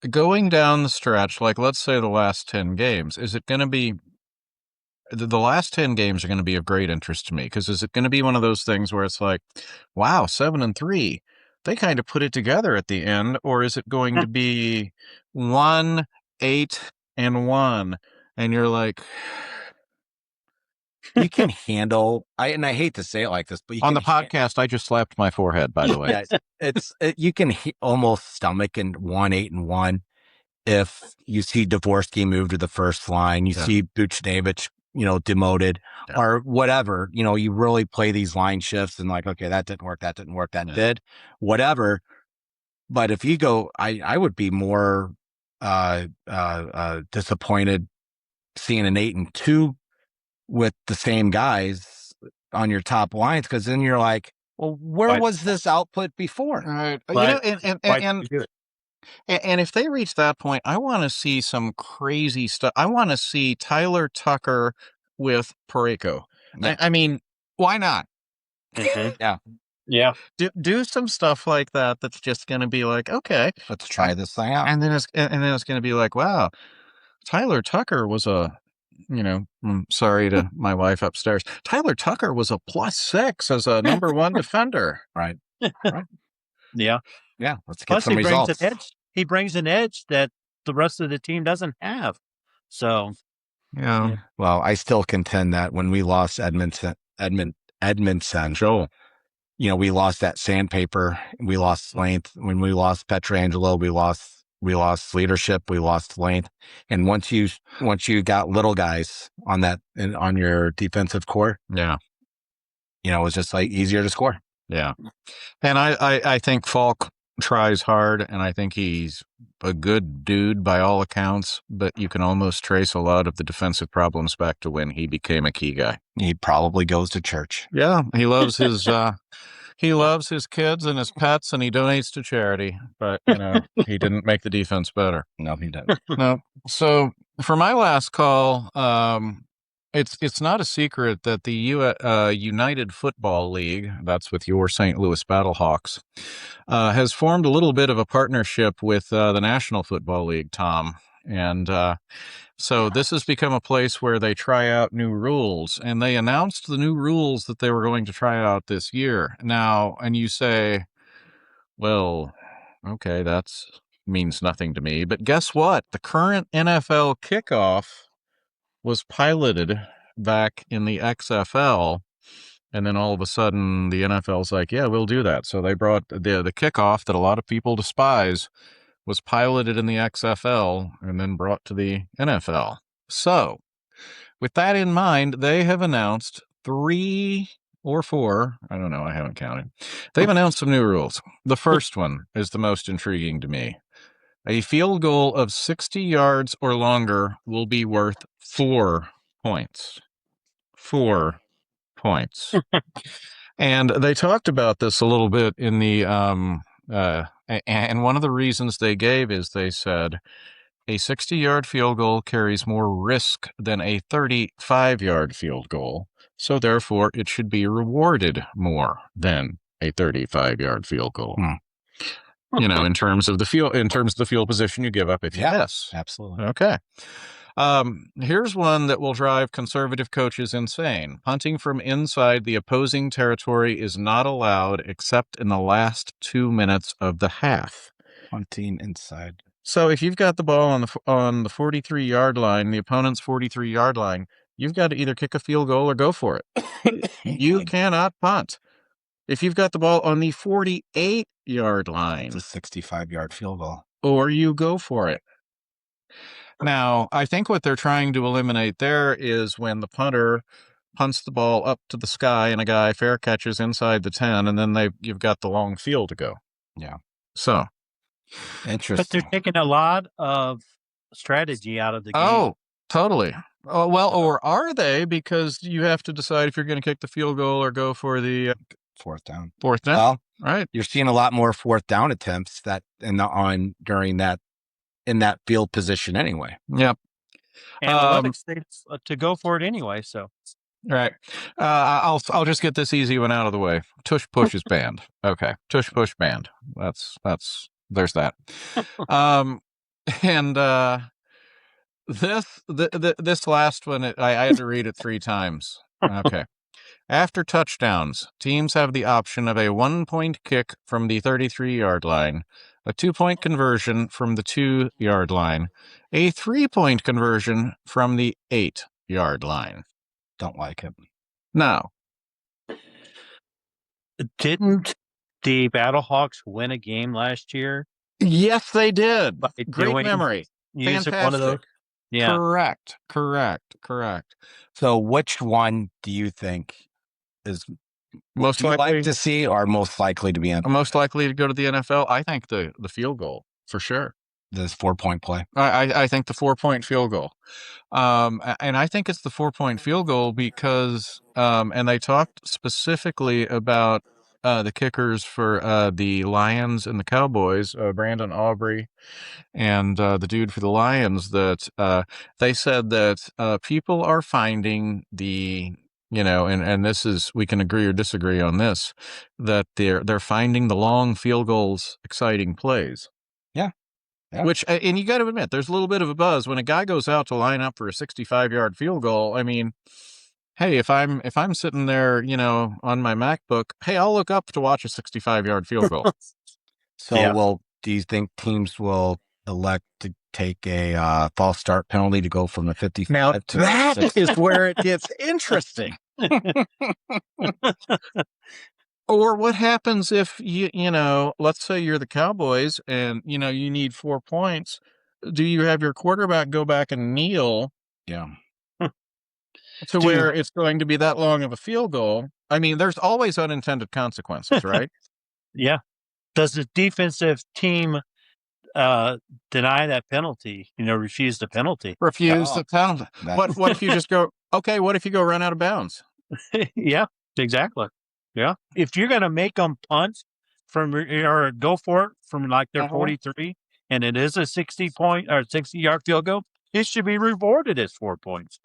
going down the stretch, like let's say the last 10 games, is it going to be the last 10 games are going to be of great interest to me? Because is it going to be one of those things where it's like, wow, 7-3, they kind of put it together at the end, or is it going to be 1-8-1, and you're like, you can handle. I hate to say it like this, but on the podcast, I just slapped my forehead. By the way, you can almost stomach in 1-8-1 if you see Dvorsky move to the first line, you see Buchnevich, demoted or whatever. You really play these line shifts and like, okay, that didn't work, that did, whatever. But if you go, I would be more disappointed seeing an 8-2 with the same guys on your top lines, because then you're like, well, where was this output before? Right. And if they reach that point, I want to see some crazy stuff. I want to see Tyler Tucker with Parayko. Yeah. I mean, why not? Mm-hmm. Yeah. Do some stuff like that. That's just going to be like, okay, let's try this thing out. And then it's going to be like, wow, Tyler Tucker was I'm sorry to my wife upstairs. Tyler Tucker was a +6 as a number 1 defender. Right. Yeah. Yeah. Let's get Plus, some results. He brings an edge that the rest of the team doesn't have. So, yeah. Well, I still contend that when we lost Edmondson, Joel, we lost that sandpaper. We lost length. When we lost Pietrangelo, we lost leadership. We lost length. And once you got little guys on your defensive core, yeah, it was just like easier to score. Yeah. And I think Falk tries hard, and I think he's a good dude by all accounts, but you can almost trace a lot of the defensive problems back to when he became a key guy. He probably goes to church. Yeah, he loves his he loves his kids and his pets, and he donates to charity, but he didn't make the defense better. No, he didn't. No. So for my last call, it's not a secret that the United Football League, that's with your St. Louis Battlehawks, has formed a little bit of a partnership with the National Football League, Tom. And so this has become a place where they try out new rules. And they announced the new rules that they were going to try out this year. Now, and you say, well, okay, that means nothing to me. But guess what? The current NFL kickoff was piloted back in the XFL, and then all of a sudden the NFL's like, yeah, we'll do that. So they brought the kickoff that a lot of people despise was piloted in the XFL and then brought to the NFL. So with that in mind, they have announced 3 or 4, I don't know, I haven't counted. They've announced some new rules. The first one is the most intriguing to me. A field goal of 60 yards or longer will be worth 4 points. 4 points. And they talked about this a little bit in the, and one of the reasons they gave is they said a 60-yard field goal carries more risk than a 35-yard field goal. So therefore it should be rewarded more than a 35-yard field goal. In terms of the field position you give up if you miss. Absolutely. Okay. Here's one that will drive conservative coaches insane. Punting from inside the opposing territory is not allowed except in the last 2 minutes of the half. Punting inside. So if you've got the ball on the 43-yard line, the opponent's 43-yard line, you've got to either kick a field goal or go for it. You cannot punt. If you've got the ball on the 48-yard line, It's a 65-yard field goal. or you go for it. Now, I think what they're trying to eliminate there is when the punter punts the ball up to the sky and a guy fair catches inside the 10, and then you've got the long field to go. Yeah. So, interesting. But they're taking a lot of strategy out of the game. oh, totally. Oh, well, or are they? Because you have to decide if you're going to kick the field goal or go for the fourth down. fourth down. Well, right. You're seeing a lot more fourth down attempts in that field position anyway. Yep. Analytics states to go for it anyway. So, right. I'll just get this easy one out of the way. Tush push is banned. Okay. Tush push banned. There's that. And this last one, I had to read it 3 times. Okay. After touchdowns, teams have the option of a 1-point kick from the 33-yard line, a 2-point conversion from the 2-yard line, a 3-point conversion from the 8-yard line. Don't like it. No. Didn't the Battlehawks win a game last year? Yes, they did. Great memory. Fantastic. One of those. Yeah. Correct. So which one do you think is most likely to see or most likely to be in? Most likely to go to the NFL? I think the field goal, for sure. This 4-point play. I think the 4-point field goal. And I think it's the 4-point field goal because, and they talked specifically about the kickers for the Lions and the Cowboys, Brandon Aubrey and the dude for the Lions, that they said that people are finding and this is, we can agree or disagree on this, that they're finding the long field goals exciting plays. Yeah. Which, and you got to admit, there's a little bit of a buzz when a guy goes out to line up for a 65-yard field goal. I mean, hey, if I'm sitting there, on my MacBook, hey, I'll look up to watch a 65-yard field goal. So, do you think teams will elect to take a false start penalty to go from the 50? Now that is where it gets interesting. Or what happens if let's say you're the Cowboys and you need 4 points. Do you have your quarterback go back and kneel? Yeah. Where it's going to be that long of a field goal? I mean, there's always unintended consequences, right? Yeah. Does the defensive team deny that penalty? Refuse the penalty. Refuse the penalty. What if you just go? Okay, what if you go run out of bounds? Yeah, exactly. Yeah. If you're going to make them punt or go for it from like their 43, and it is a 60-point or 60-yard field goal, it should be rewarded as 4 points.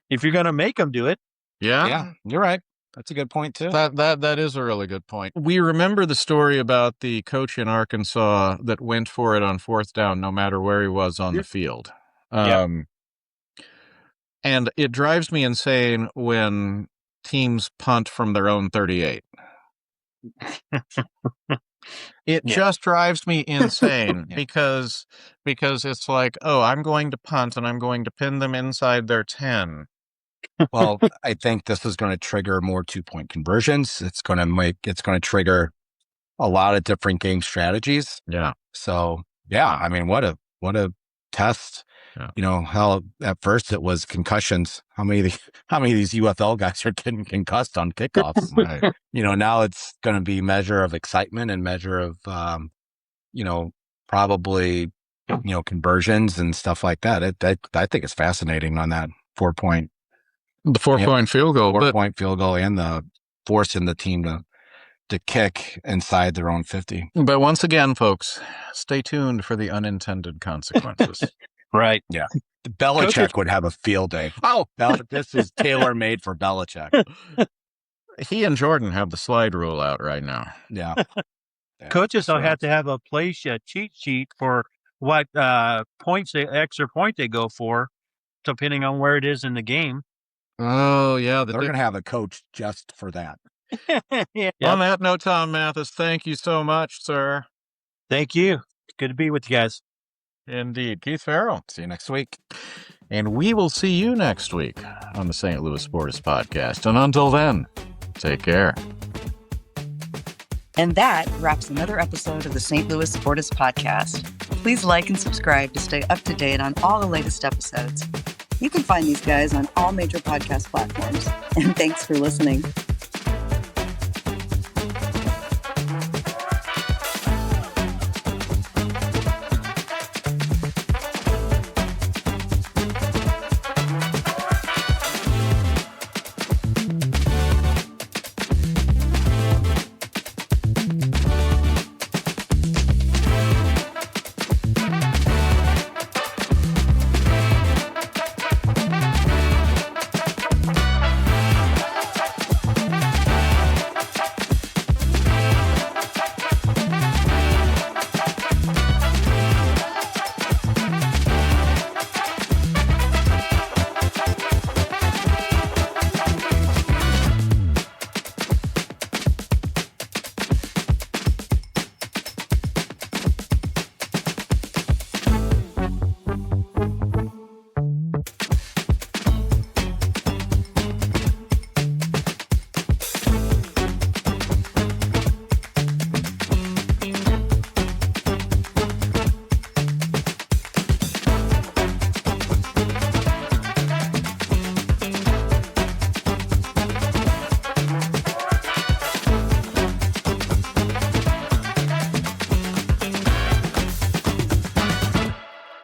If you're going to make them do it. Yeah, you're right. That's a good point too. That is a really good point. We remember the story about the coach in Arkansas that went for it on 4th down, no matter where he was on the field. And it drives me insane when teams punt from their own 38. It just drives me insane because it's like, oh, I'm going to punt and I'm going to pin them inside their 10. Well, I think this is going to trigger more 2-point conversions. It's going to trigger a lot of different game strategies. Yeah. So I mean, what a test. Yeah. How at first it was concussions. How many of these UFL guys are getting concussed on kickoffs? Right. Now it's going to be measure of excitement and measure of, probably, conversions and stuff like that. I think it's fascinating on that 4-point. The 4-point field goal. 4-point field goal and the forcing the team to kick inside their own 50. But once again, folks, stay tuned for the unintended consequences. Right. Yeah. Belichick would have a field day. Oh, this is tailor-made for Belichick. He and Jordan have the slide rule out right now. Yeah. Coaches don't have to have a cheat sheet for what extra point they go for depending on where it is in the game. Oh, yeah. They're going to have a coach just for that. Yeah. On that note, Tom Mathis, thank you so much, sir. Thank you. It's good to be with you guys. Indeed. Keith Farrell. See you next week. And we will see you next week on the St. Louis Sportists Podcast. And until then, take care. And that wraps another episode of the St. Louis Sportists Podcast. Please like and subscribe to stay up to date on all the latest episodes. You can find these guys on all major podcast platforms. And thanks for listening.